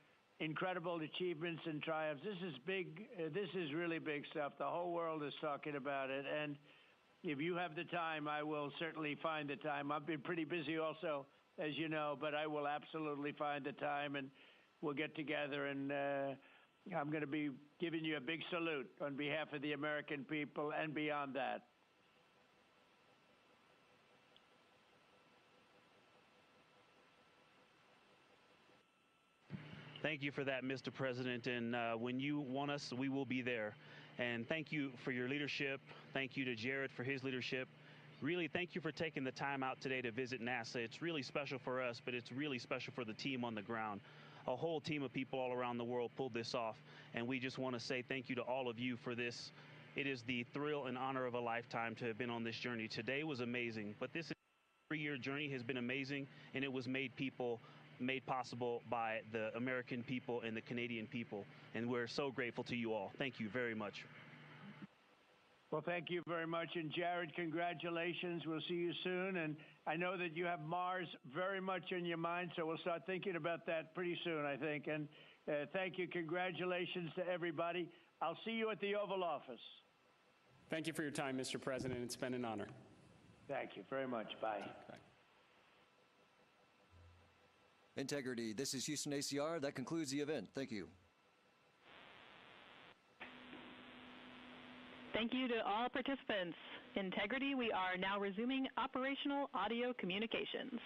incredible achievements and triumphs. This is big. This is really big stuff. The whole world is talking about it. And if you have the time, I will certainly find the time. I've been pretty busy also, as you know, but I will absolutely find the time, and we'll get together, and I'm going to be giving you a big salute on behalf of the American people and beyond that. Thank you for that, Mr. President. And when you want us, we will be there. And thank you for your leadership. Thank you to Jared for his leadership. Really, thank you for taking the time out today to visit NASA. It's really special for us, but it's really special for the team on the ground. A whole team of people all around the world pulled this off, and we just want to say thank you to all of you for this. It is the thrill and honor of a lifetime to have been on this journey. Today was amazing, but this 3-year journey has been amazing, and it was made possible by the American people and the Canadian people, and we're so grateful to you all. Thank you very much. Well, thank you very much. And Jared, congratulations. We'll see you soon. And I know that you have Mars very much in your mind, so we'll start thinking about that pretty soon, I think. And thank you. Congratulations to everybody. I'll see you at the Oval Office. Thank you for your time, Mr. President. It's been an honor. Thank you very much. Bye. Bye. Integrity. This is Houston ACR. That concludes the event. Thank you. Thank you to all participants. Integrity, we are now resuming operational audio communications.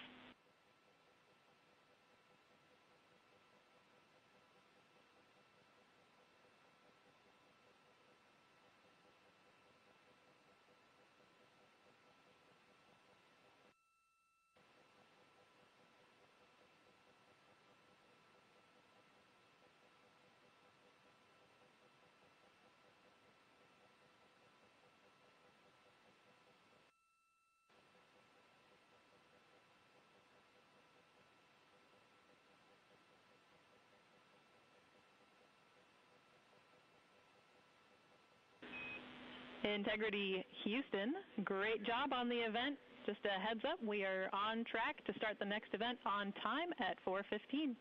Integrity Houston, great job on the event. Just a heads up, we are on track to start the next event on time at 4:15.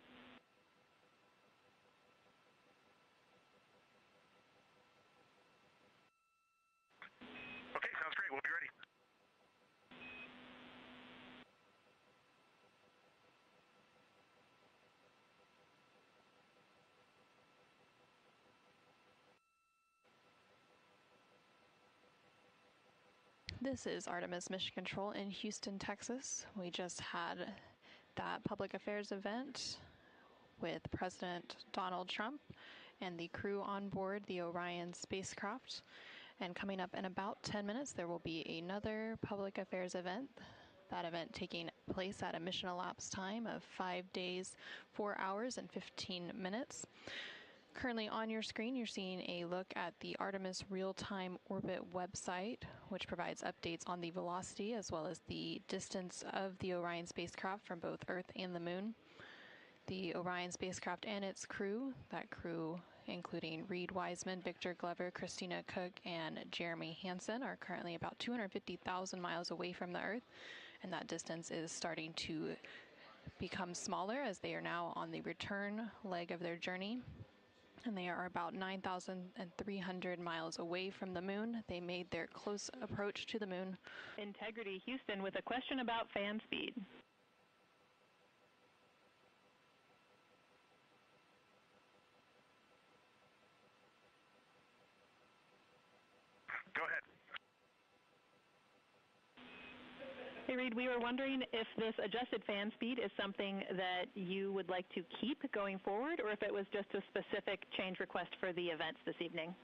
Okay, sounds great. We'll be ready. This is Artemis Mission Control in Houston, Texas. We just had that public affairs event with President Donald Trump and the crew on board the Orion spacecraft. And coming up in about 10 minutes, there will be another public affairs event. That event taking place at a mission elapsed time of 5 days, 4 hours, and 15 minutes. Currently on your screen, you're seeing a look at the Artemis Real-Time Orbit website, which provides updates on the velocity as well as the distance of the Orion spacecraft from both Earth and the Moon. The Orion spacecraft and its crew, that crew including Reed Wiseman, Victor Glover, Christina Cook, and Jeremy Hansen, are currently about 250,000 miles away from the Earth, and that distance is starting to become smaller as they are now on the return leg of their journey. And they are about 9,300 miles away from the Moon. They made their close approach to the Moon. Integrity Houston with a question about fan speed. Go ahead. Hey, Reed, we were wondering if this adjusted fan speed is something that you would like to keep going forward, or if it was just a specific change request for the events this evening.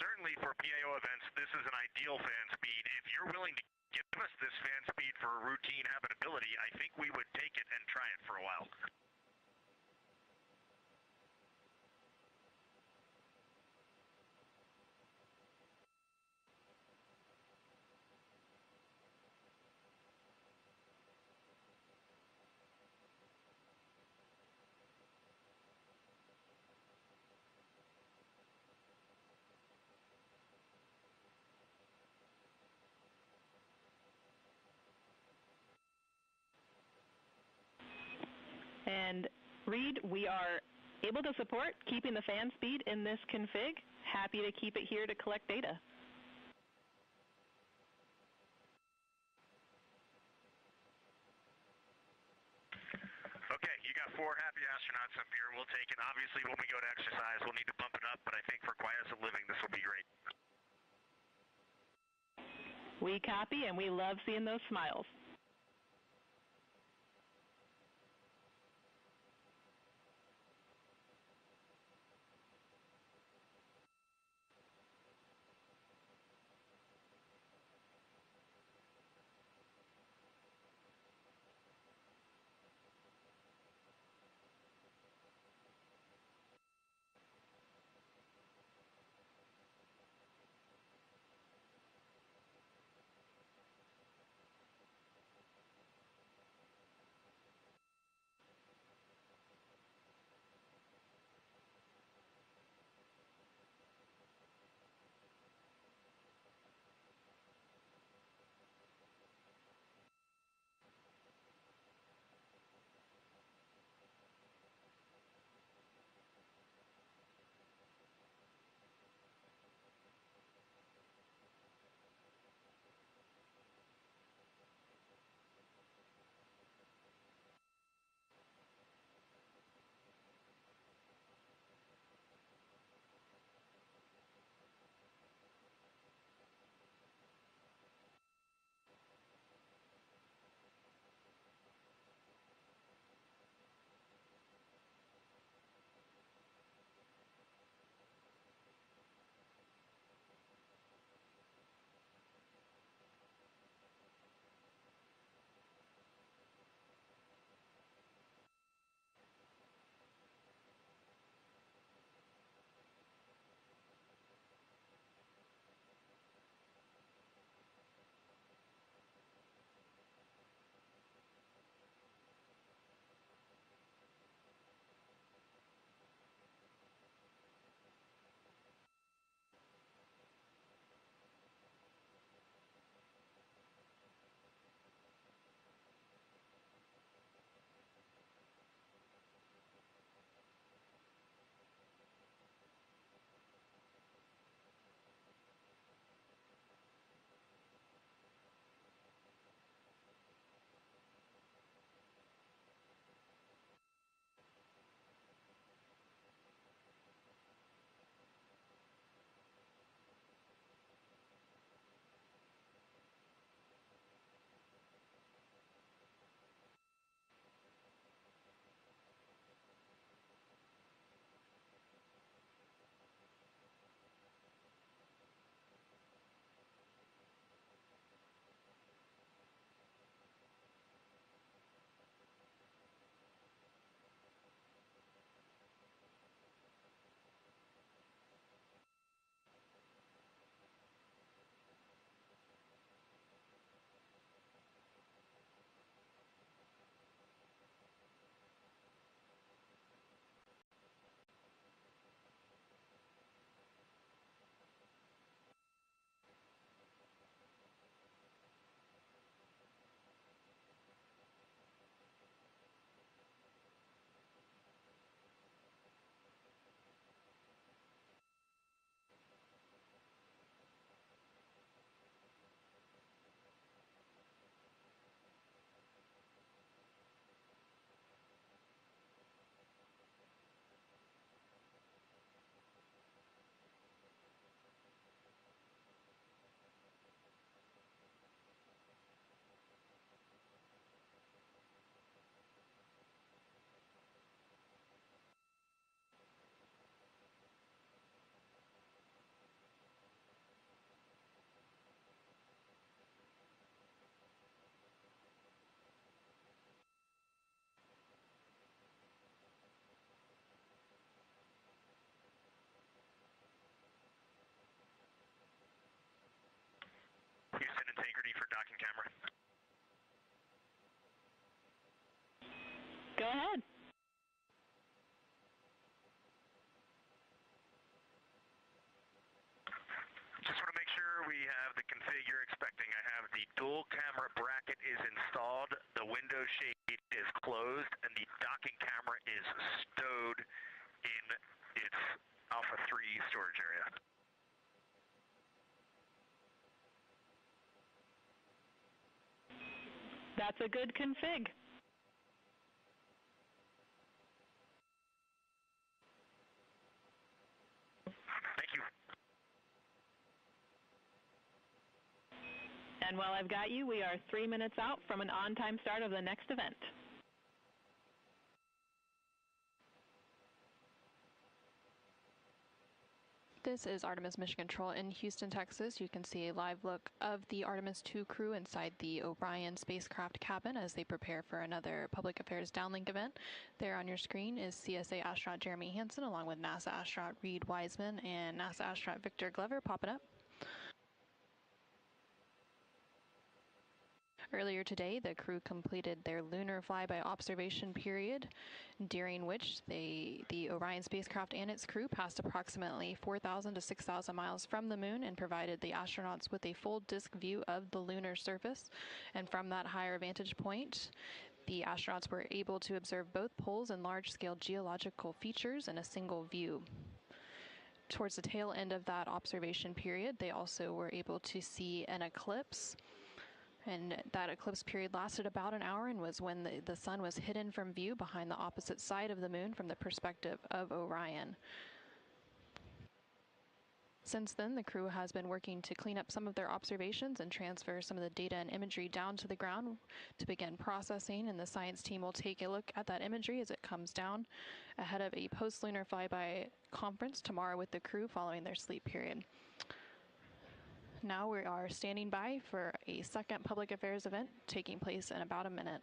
Certainly for PAO events, this is an ideal fan speed. If you're willing to give us this fan speed for routine habitability, I think we would take it and try it for a while. And Reed, we are able to support keeping the fan speed in this config. Happy to keep it here to collect data. Okay, you got 4 happy astronauts up here. We'll take it. Obviously, when we go to exercise, we'll need to bump it up, but I think for quiescent living, this will be great. We copy, and we love seeing those smiles. docking camera. Go ahead. Just want to make sure we have the config you're expecting. I have the dual camera bracket is installed, the window shade is closed, and the docking camera is stowed in its Alpha 3 storage area. That's a good config. Thank you. And while I've got you, we are 3 minutes out from an on-time start of the next event. This is Artemis Mission Control in Houston, Texas. You can see a live look of the Artemis II crew inside the Orion spacecraft cabin as they prepare for another Public Affairs Downlink event. There on your screen is CSA astronaut Jeremy Hansen along with NASA astronaut Reed Wiseman and NASA astronaut Victor Glover popping up. Earlier today, the crew completed their lunar flyby observation period, during which the Orion spacecraft and its crew passed approximately 4,000 to 6,000 miles from the moon and provided the astronauts with a full disk view of the lunar surface. And from that higher vantage point, the astronauts were able to observe both poles and large-scale geological features in a single view. Towards the tail end of that observation period, they also were able to see an eclipse. And that eclipse period lasted about an hour and was when the sun was hidden from view behind the opposite side of the moon from the perspective of Orion. Since then, the crew has been working to clean up some of their observations and transfer some of the data and imagery down to the ground to begin processing, and the science team will take a look at that imagery as it comes down ahead of a post-lunar flyby conference tomorrow with the crew following their sleep period. Now we are standing by for a second public affairs event taking place in about a minute.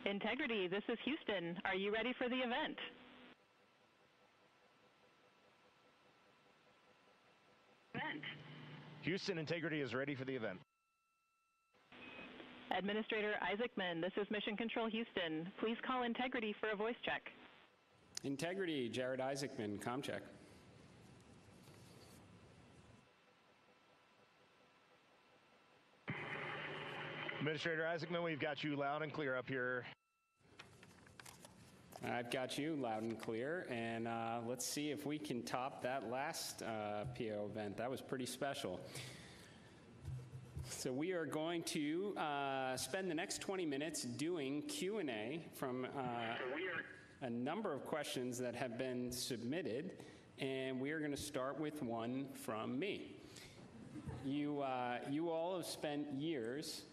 Integrity, this is Houston. Are you ready for the event? Houston, Integrity is ready for the event. Administrator Isaacman, this is Mission Control Houston. Please call Integrity for a voice check. Integrity, Jared Isaacman, ComCheck. Administrator Isaacman, we've got you loud and clear up here. I've got you loud and clear, and let's see if we can top that last PO event. That was pretty special. So we are going to spend the next 20 minutes doing Q&A from a number of questions that have been submitted, and we are going to start with one from me. You all have spent years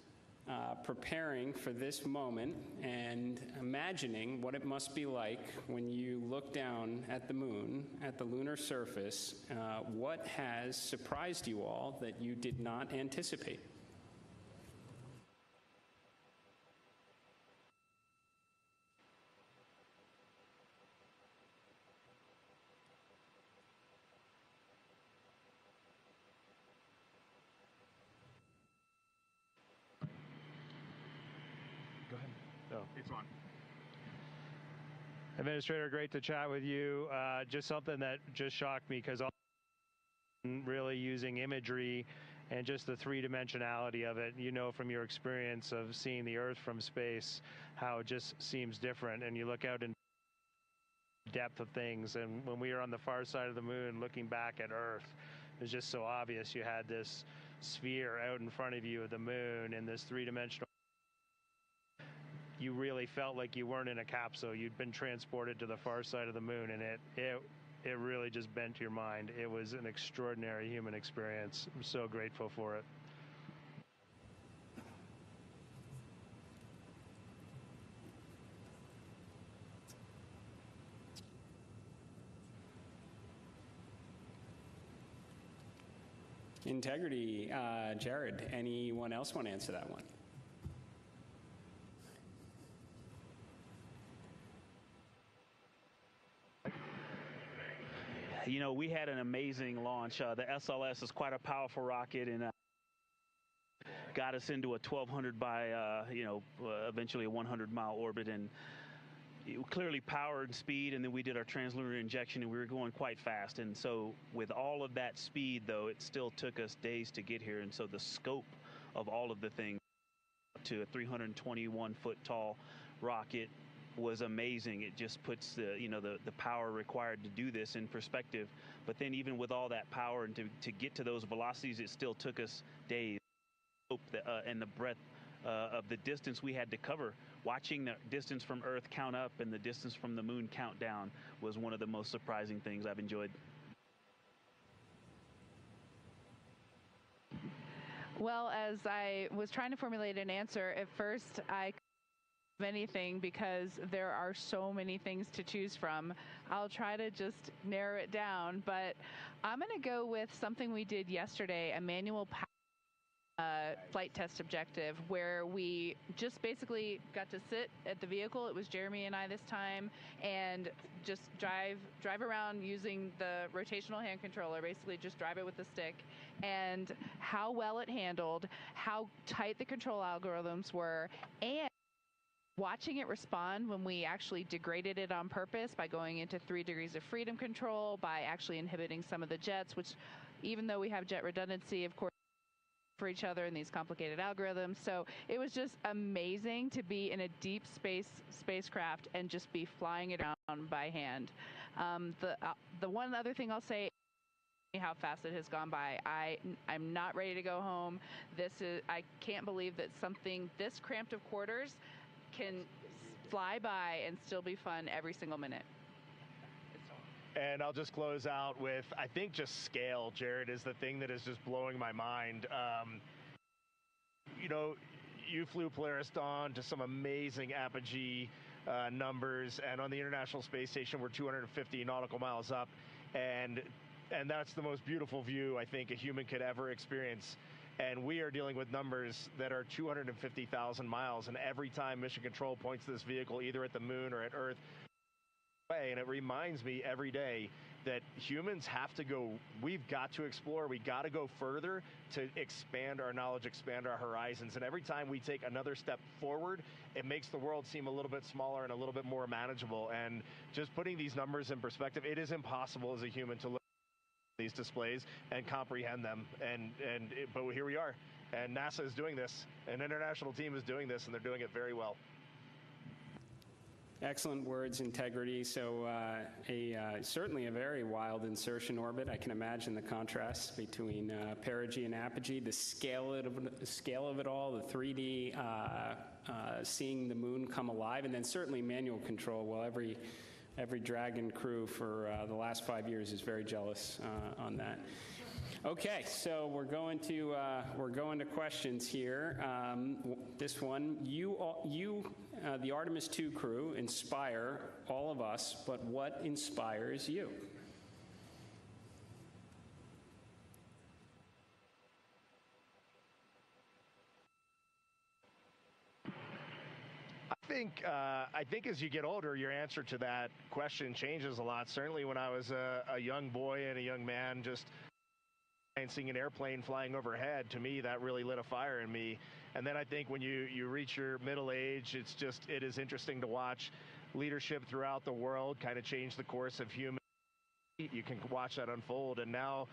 preparing for this moment and imagining what it must be like when you look down at the moon, at the lunar surface. What has surprised you all that you did not anticipate? Go ahead. Oh. It's on. Administrator, great to chat with you. Just something that just shocked me because I'm really using imagery and just the three-dimensionality of it. You know from your experience of seeing the Earth from space how it just seems different, and you look out in depth of things. And when we were on the far side of the moon looking back at Earth, it was just so obvious. You had this sphere out in front of you of the moon and this three-dimensional. You really felt like you weren't in a capsule. You'd been transported to the far side of the moon, and it really just bent your mind. It was an extraordinary human experience. I'm so grateful for it. Integrity, Jared, anyone else want to answer that one? You know, we had an amazing launch. The SLS is quite a powerful rocket, and got us into a 1,200 by, eventually a 100-mile orbit, and clearly power and speed, and then we did our translunar injection, and we were going quite fast. And so with all of that speed, though, it still took us days to get here. And so the scope of all of the things to a 321-foot tall rocket was amazing. It just puts the power required to do this in perspective. But then even with all that power and to get to those velocities, it still took us days. And the breadth of the distance we had to cover. Watching the distance from Earth count up and the distance from the moon count down was one of the most surprising things I've enjoyed. Well, as I was trying to formulate an answer, at first I couldn't think of anything because there are so many things to choose from. I'll try to just narrow it down, but I'm going to go with something we did yesterday, a manual power flight test objective, where we just basically got to sit at the vehicle. It was Jeremy and I this time, and just drive around using the rotational hand controller, basically just drive it with the stick, and how well it handled, how tight the control algorithms were, and watching it respond when we actually degraded it on purpose by going into 3 degrees of freedom control, by actually inhibiting some of the jets, which even though we have jet redundancy, of course, for each other in these complicated algorithms. So it was just amazing to be in a deep spacecraft and just be flying it around by hand. The one other thing I'll say, how fast it has gone by. I'm not ready to go home. I can't believe that something this cramped of quarters can fly by and still be fun every single minute. And I'll just close out with, I think just scale, Jared, is the thing that is just blowing my mind. You flew Polaris Dawn to some amazing apogee numbers, and on the International Space Station, we're 250 nautical miles up, and that's the most beautiful view I think a human could ever experience. And we are dealing with numbers that are 250,000 miles, and every time Mission Control points this vehicle either at the moon or at Earth, and it reminds me every day that humans have to go, we've got to explore, we got to go further to expand our knowledge, expand our horizons. And every time we take another step forward, it makes the world seem a little bit smaller and a little bit more manageable. And just putting these numbers in perspective, it is impossible as a human to look at these displays and comprehend them. But here we are, and NASA is doing this, an international team is doing this, and they're doing it very well. Excellent words, Integrity. So certainly a very wild insertion orbit. I can imagine the contrast between perigee and apogee, the scale of it all, the 3D, seeing the moon come alive, and then certainly manual control. Well, every Dragon crew for the last 5 years is very jealous on that. Okay, so we're going to questions here. This one, the Artemis II crew, inspire all of us, but what inspires you? I think as you get older, your answer to that question changes a lot. Certainly when I was a young boy and a young man, just seeing an airplane flying overhead, to me, that really lit a fire in me. And then I think when you reach your middle age, it is interesting to watch leadership throughout the world kind of change the course of human. You can watch that unfold. And now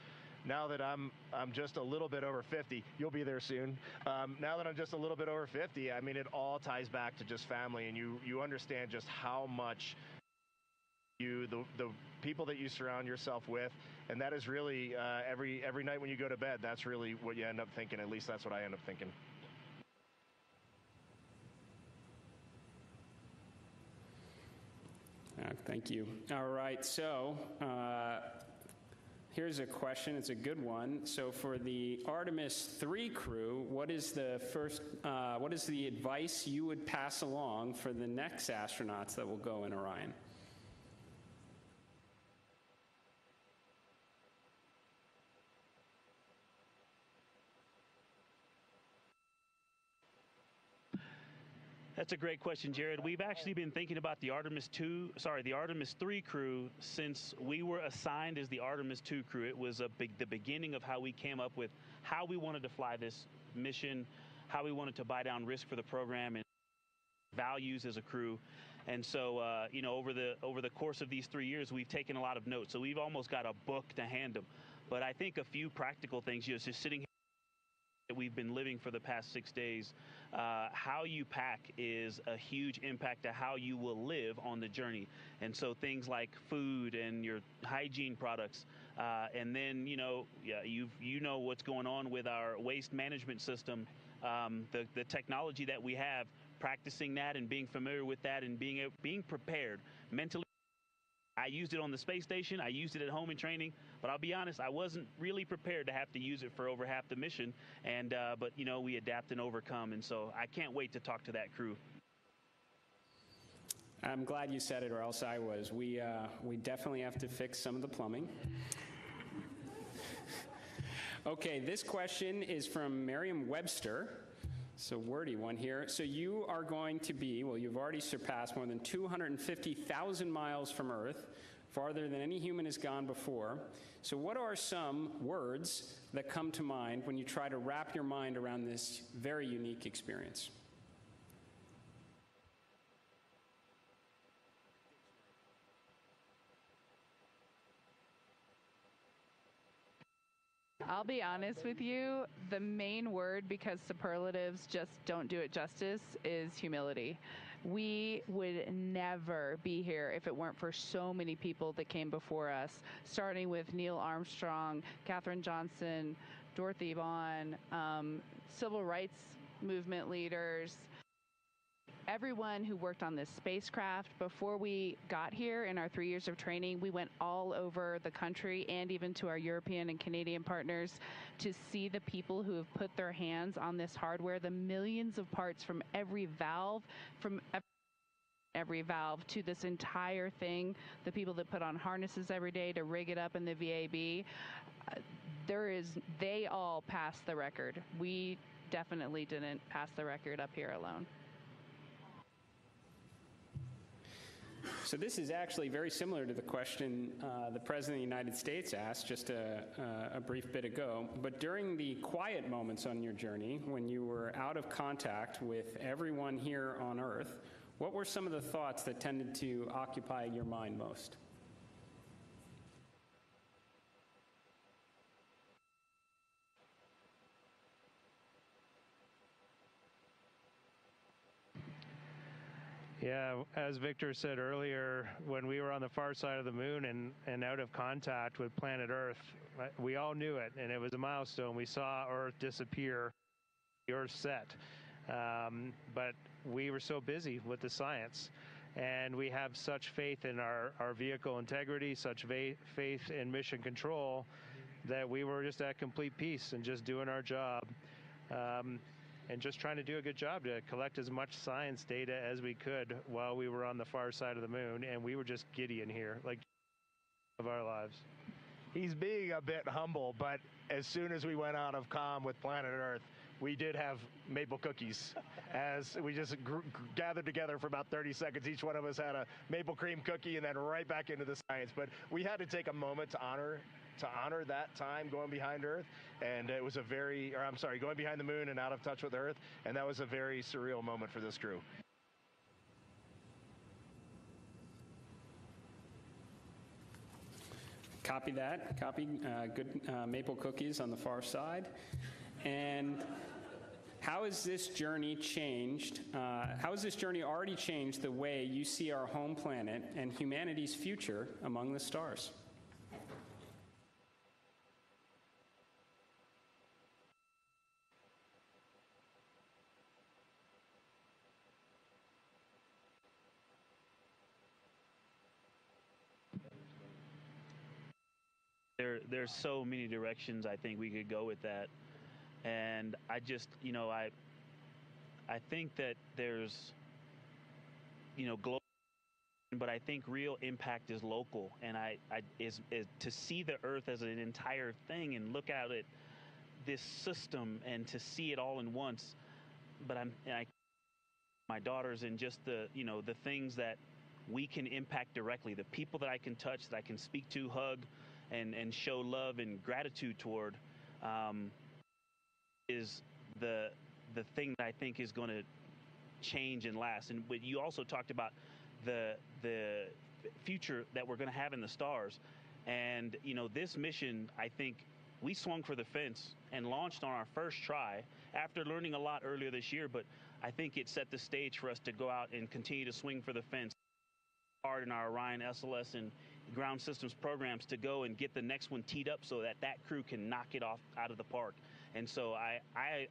now that I'm just a little bit over 50, you'll be there soon. Now that I'm just a little bit over 50, I mean, it all ties back to just family, and you understand just how much the people that you surround yourself with, and that is really every night when you go to bed, that's really what you end up thinking. At least that's what I end up thinking. Thank you. All right, so here's a question. It's a good one. So for the Artemis III crew, what is the advice you would pass along for the next astronauts that will go in Orion? That's a great question, Jared. We've actually been thinking about the Artemis III crew since we were assigned as the Artemis II crew. It was the beginning of how we came up with how we wanted to fly this mission, how we wanted to buy down risk for the program, and values as a crew. And so, over the course of these 3 years, we've taken a lot of notes. So we've almost got a book to hand them. But I think a few practical things, just sitting here, we've been living for the past 6 days, how you pack is a huge impact to how you will live on the journey. And so things like food and your hygiene products, and then you know what's going on with our waste management system, the technology that we have, practicing that and being familiar with that and being prepared mentally. I used it on the space station. I used it at home in training, but I'll be honest, I wasn't really prepared to have to use it for over half the mission. And but we adapt and overcome, and so I can't wait to talk to that crew. I'm glad you said it, or else I was. We definitely have to fix some of the plumbing. Okay, this question is from Merriam-Webster. So wordy one here. So you are going to be, well, you've already surpassed more than 250,000 miles from Earth, farther than any human has gone before. So what are some words that come to mind when you try to wrap your mind around this very unique experience? I'll be honest with you, the main word, because superlatives just don't do it justice, is humility. We would never be here if it weren't for so many people that came before us, starting with Neil Armstrong, Katherine Johnson, Dorothy Vaughan, civil rights movement leaders, everyone who worked on this spacecraft. Before we got here in our 3 years of training, we went all over the country and even to our European and Canadian partners to see the people who have put their hands on this hardware, the millions of parts from every valve, to this entire thing, the people that put on harnesses every day to rig it up in the VAB. They all passed the record. We definitely didn't pass the record up here alone. So this is actually very similar to the question the President of the United States asked just a brief bit ago. But during the quiet moments on your journey, when you were out of contact with everyone here on Earth, what were some of the thoughts that tended to occupy your mind most? Yeah, as Victor said earlier, when we were on the far side of the moon and out of contact with planet Earth, we all knew it, and it was a milestone. We saw Earth disappear, the Earth set. But we were so busy with the science, and we have such faith in our vehicle integrity, such faith in mission control, that we were just at complete peace and just doing our job. And just trying to do a good job to collect as much science data as we could while we were on the far side of the moon, and we were just giddy in here, like of our lives. He's being a bit humble, but as soon as we went out of comm with planet Earth, we did have maple cookies. As we just gathered together for about 30 seconds, each one of us had a maple cream cookie, and then right back into the science. But we had to take a moment to honor that time going behind Earth, and it was going behind the moon and out of touch with Earth, and that was a very surreal moment for this crew. Copy that. Copy good maple cookies on the far side. And how has this journey changed? How has this journey already changed the way you see our home planet and humanity's future among the stars? There's so many directions I think we could go with that, and I just, I think that there's, global, but I think real impact is local, and is to see the Earth as an entire thing and look at it, this system, and to see it all in once. But my daughters, and just the things that we can impact directly, the people that I can touch, that I can speak to, hug, and show love and gratitude toward, is the thing that I think is going to change and last. But you also talked about the future that we're going to have in the stars, and this mission, I think we swung for the fence and launched on our first try after learning a lot earlier this year. But I think it set the stage for us to go out and continue to swing for the fence hard in our Orion SLS and ground systems programs to go and get the next one teed up so that crew can knock it off out of the park. And so I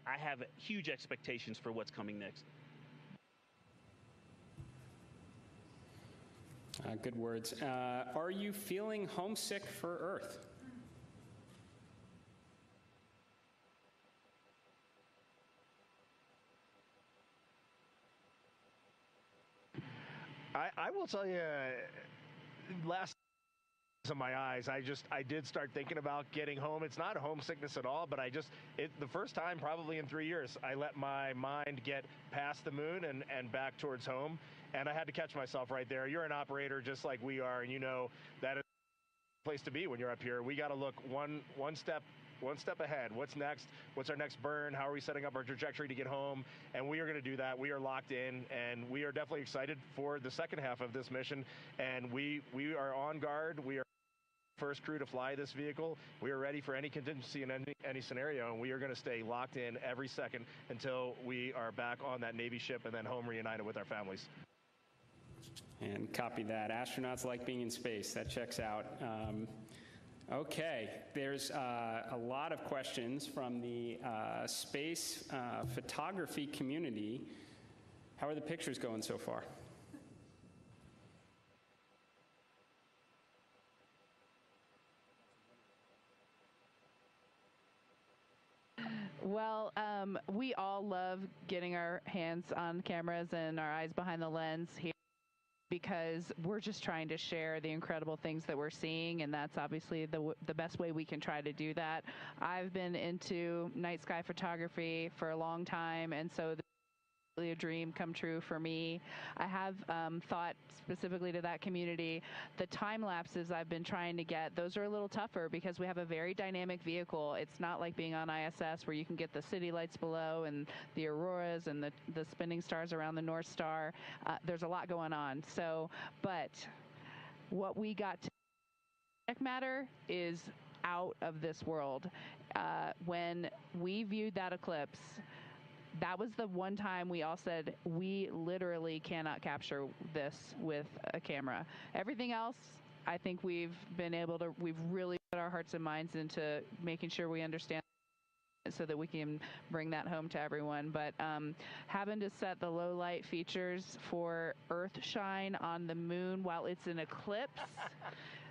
have huge expectations for what's coming next. Good words. Are you feeling homesick for Earth? I will tell you, last of my eyes, I did start thinking about getting home. It's not homesickness at all, but the first time probably in 3 years, I let my mind get past the moon and back towards home, and I had to catch myself right there. You're an operator just like we are, and that is the place to be when you're up here. We got to look one step ahead. What's next? What's our next burn? How are we setting up our trajectory to get home? And we are going to do that. We are locked in, and we are definitely excited for the second half of this mission. And we are on guard. We are first crew to fly this vehicle. We are ready for any contingency in any scenario, and we are going to stay locked in every second until we are back on that Navy ship and then home reunited with our families. And copy that. Astronauts like being in space. That checks out. Okay, there's a lot of questions from the space photography community. How are the pictures going so far? Well, we all love getting our hands on cameras and our eyes behind the lens here, because we're just trying to share the incredible things that we're seeing, and that's obviously the best way we can try to do that. I've been into night sky photography for a long time, and so this is really a dream come true for me. I have thought specifically to that community, the time lapses I've been trying to get, those are a little tougher because we have a very dynamic vehicle. It's not like being on ISS where you can get the city lights below and the auroras and the spinning stars around the North Star. There's a lot going on. But what we got to matter is out of this world. When we viewed that eclipse, that was the one time we all said, we literally cannot capture this with a camera. Everything else, I think we've really put our hearts and minds into making sure we understand so that we can bring that home to everyone. But having to set the low light features for Earthshine on the moon while it's an eclipse,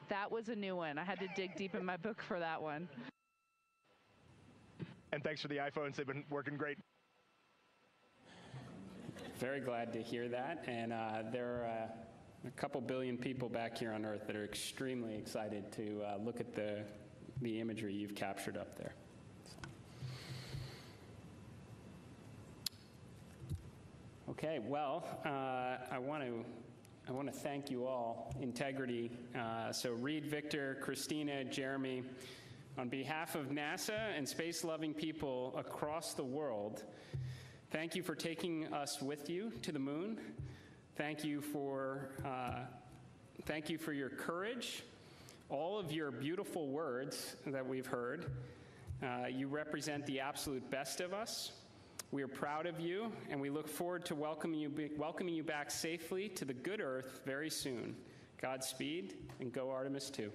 that was a new one. I had to dig deep in my book for that one. And thanks for the iPhones. They've been working great. Very glad to hear that. And there are a couple billion people back here on Earth that are extremely excited to look at the imagery you've captured up there. Okay, well, I want to thank you all. Integrity. So Reed, Victor, Christina, Jeremy, on behalf of NASA and space-loving people across the world, thank you for taking us with you to the moon. Thank you for your courage all of your beautiful words that we've heard. You represent the absolute best of us. We are proud of you, and we look forward to welcoming you back safely to the good Earth very soon. Godspeed, and go Artemis II.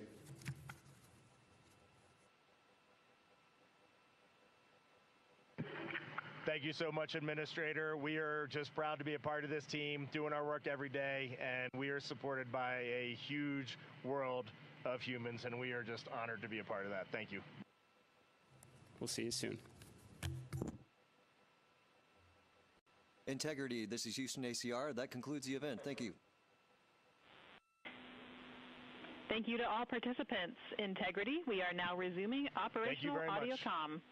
Thank you so much, Administrator. We are just proud to be a part of this team, doing our work every day, and we are supported by a huge world of humans, and we are just honored to be a part of that. Thank you. We'll see you soon. Integrity, this is Houston ACR. That concludes the event. Thank you. Thank you to all participants. Integrity, we are now resuming operational audio comm.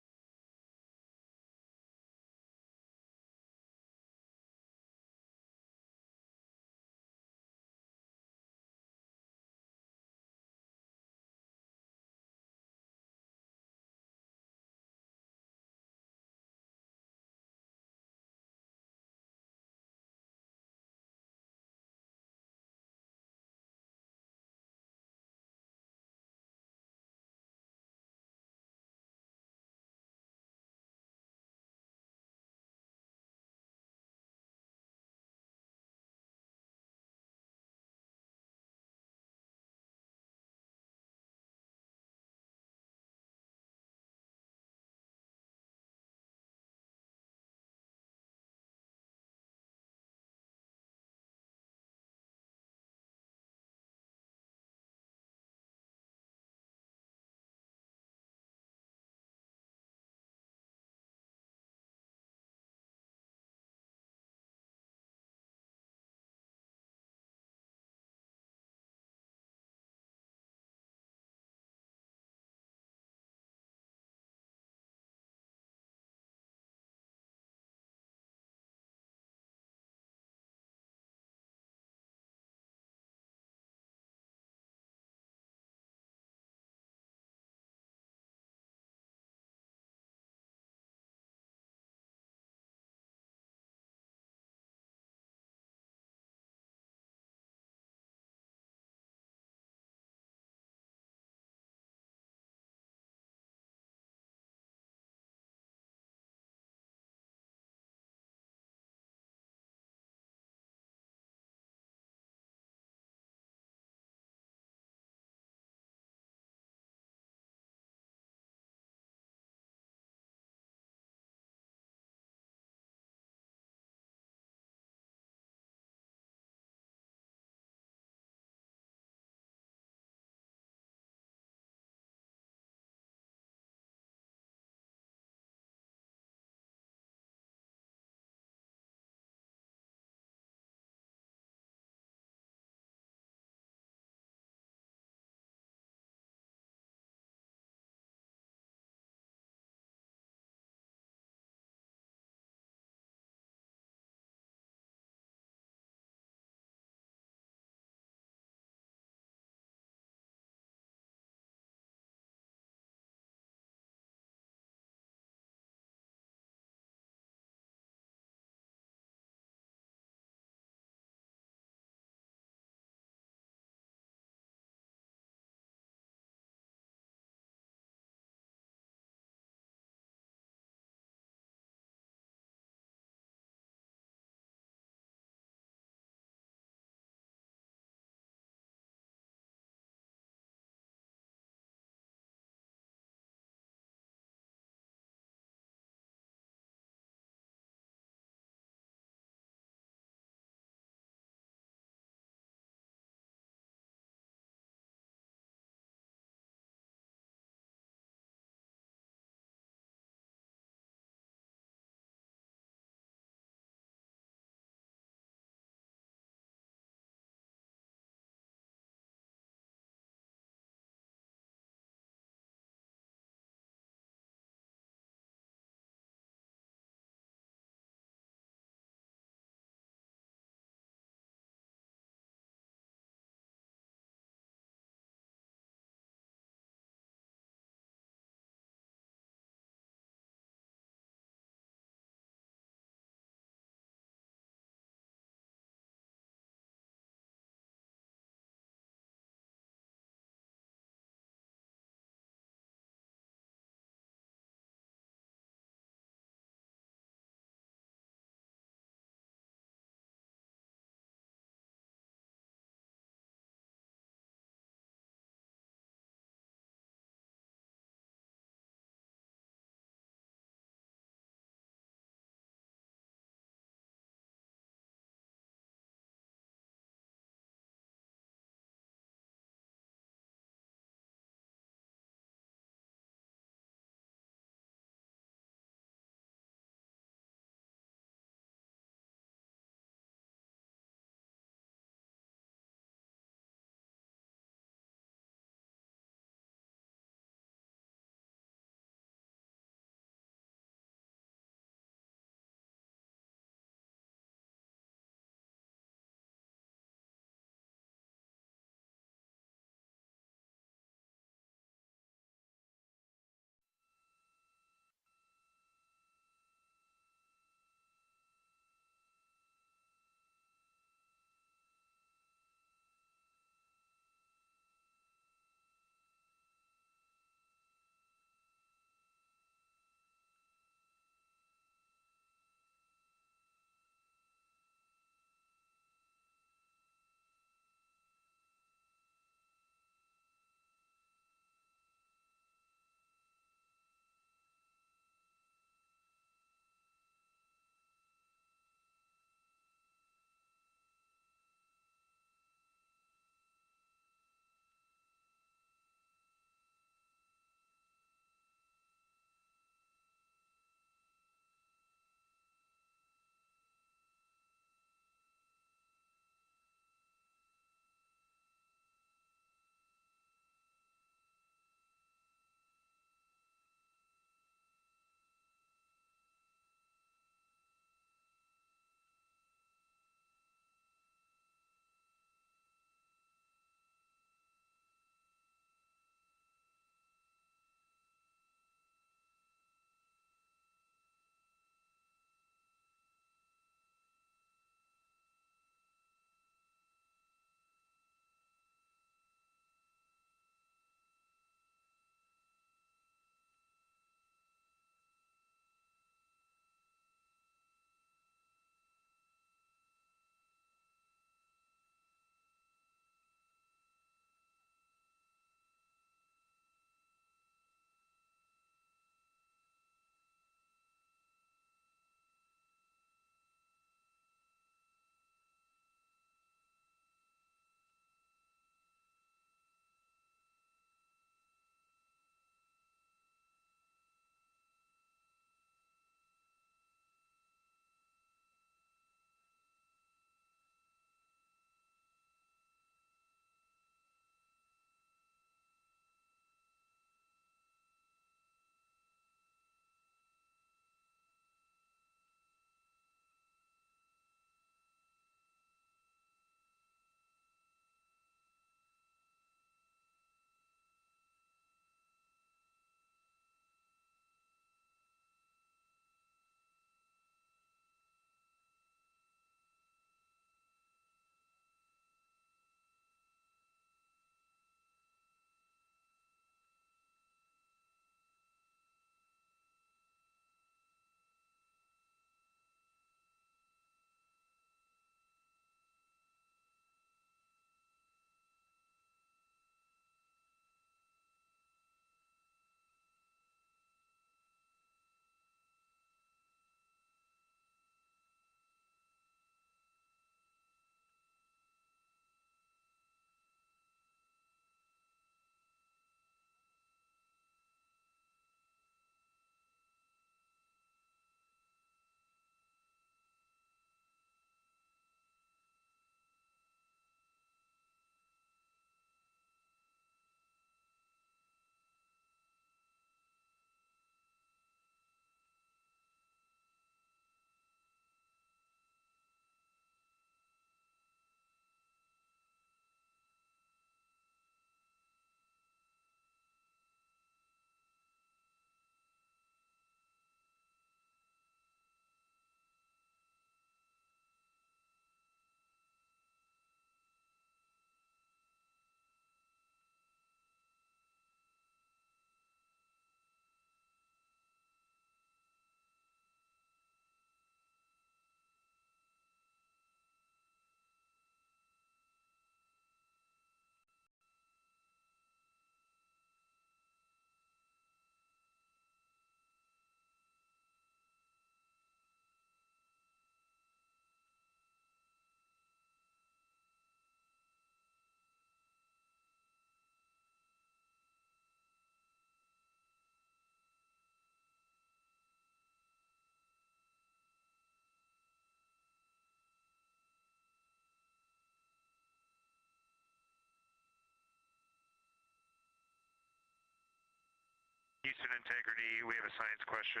Houston Integrity, we have a science question.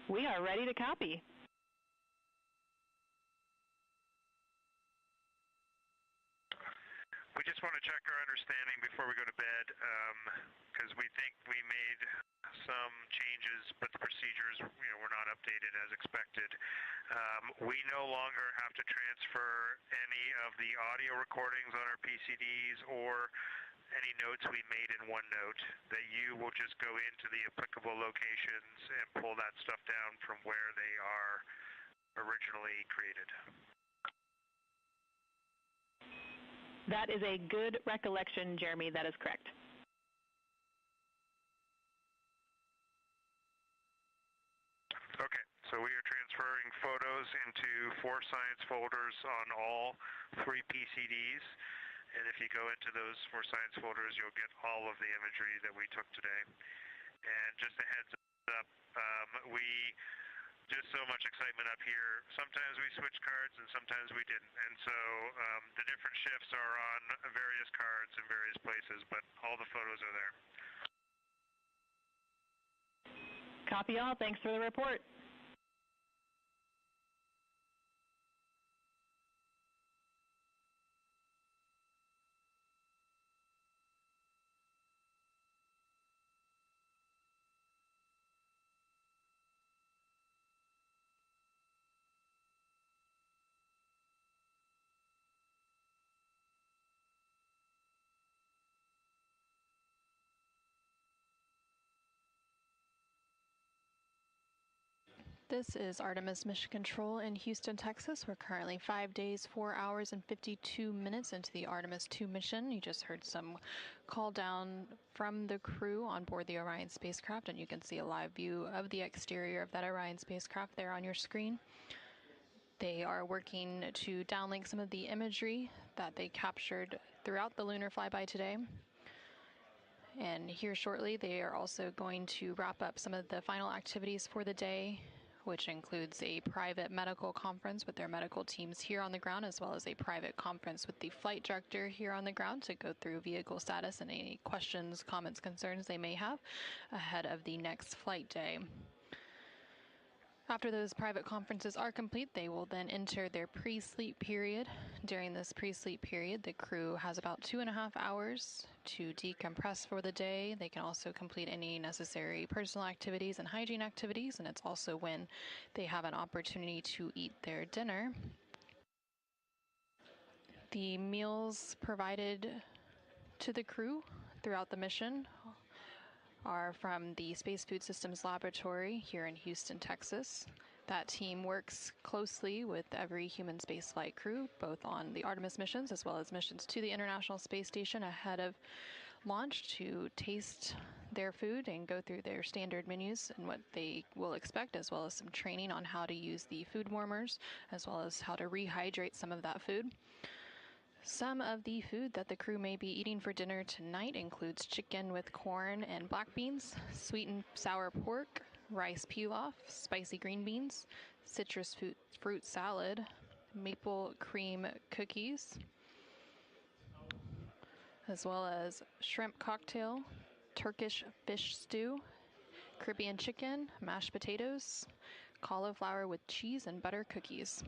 We are ready to copy. We just want to check our understanding before we go to bed, because we think we made some changes, but the procedures, were not updated as expected. We no longer have to transfer any of the audio recordings on our PCDs or any notes we made in OneNote. That you will just go into the applicable locations and pull that stuff down from where they are originally created. That is a good recollection, Jeremy. That is correct. Okay, so we are transferring photos into 4 science folders on all 3 PCDs. And if you go into those 4 science folders, you'll get all of the imagery that we took today. And just a heads up, just so much excitement up here. Sometimes we switch cards and sometimes we didn't. And so the different shifts are on various cards in various places, but all the photos are there. Copy all. Thanks for the report. This is Artemis Mission Control in Houston, Texas. We're currently 5 days, 4 hours, and 52 minutes into the Artemis II mission. You just heard some call down from the crew on board the Orion spacecraft, and you can see a live view of the exterior of that Orion spacecraft there on your screen. They are working to downlink some of the imagery that they captured throughout the lunar flyby today. And here shortly, they are also going to wrap up some of the final activities for the day, which includes a private medical conference with their medical teams here on the ground, as well as a private conference with the flight director here on the ground to go through vehicle status and any questions, comments, concerns they may have ahead of the next flight day. After those private conferences are complete, they will then enter their pre-sleep period. During this pre-sleep period, the crew has about 2.5 hours to decompress for the day. They can also complete any necessary personal activities and hygiene activities, and it's also when they have an opportunity to eat their dinner. The meals provided to the crew throughout the mission are from the Space Food Systems Laboratory here in Houston, Texas. That team works closely with every human spaceflight crew, both on the Artemis missions as well as missions to the International Space Station ahead of launch, to taste their food and go through their standard menus and what they will expect, as well as some training on how to use the food warmers, as well as how to rehydrate some of that food. Some of the food that the crew may be eating for dinner tonight includes chicken with corn and black beans, sweet and sour pork, rice pilaf, spicy green beans, citrus fruit salad, maple cream cookies, as well as shrimp cocktail, Turkish fish stew, Caribbean chicken, mashed potatoes, cauliflower with cheese and butter cookies.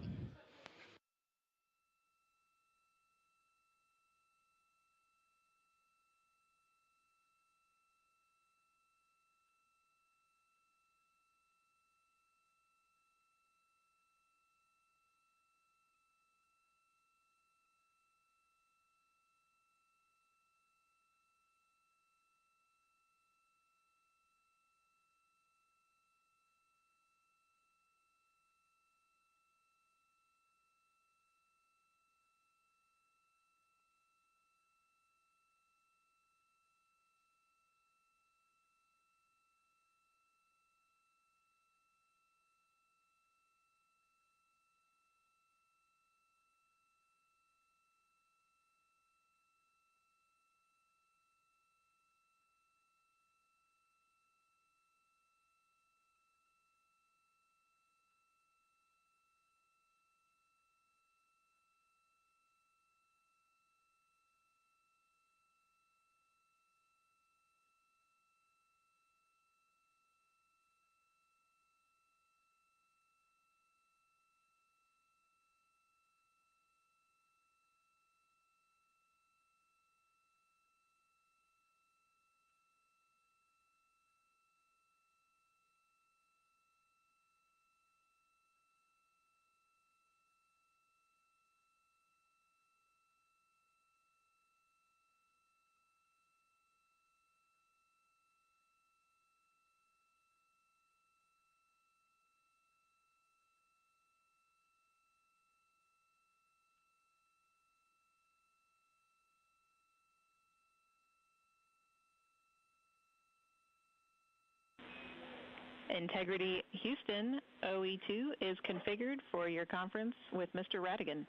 Integrity Houston, OE2 is configured for your conference with Mr. Radigan.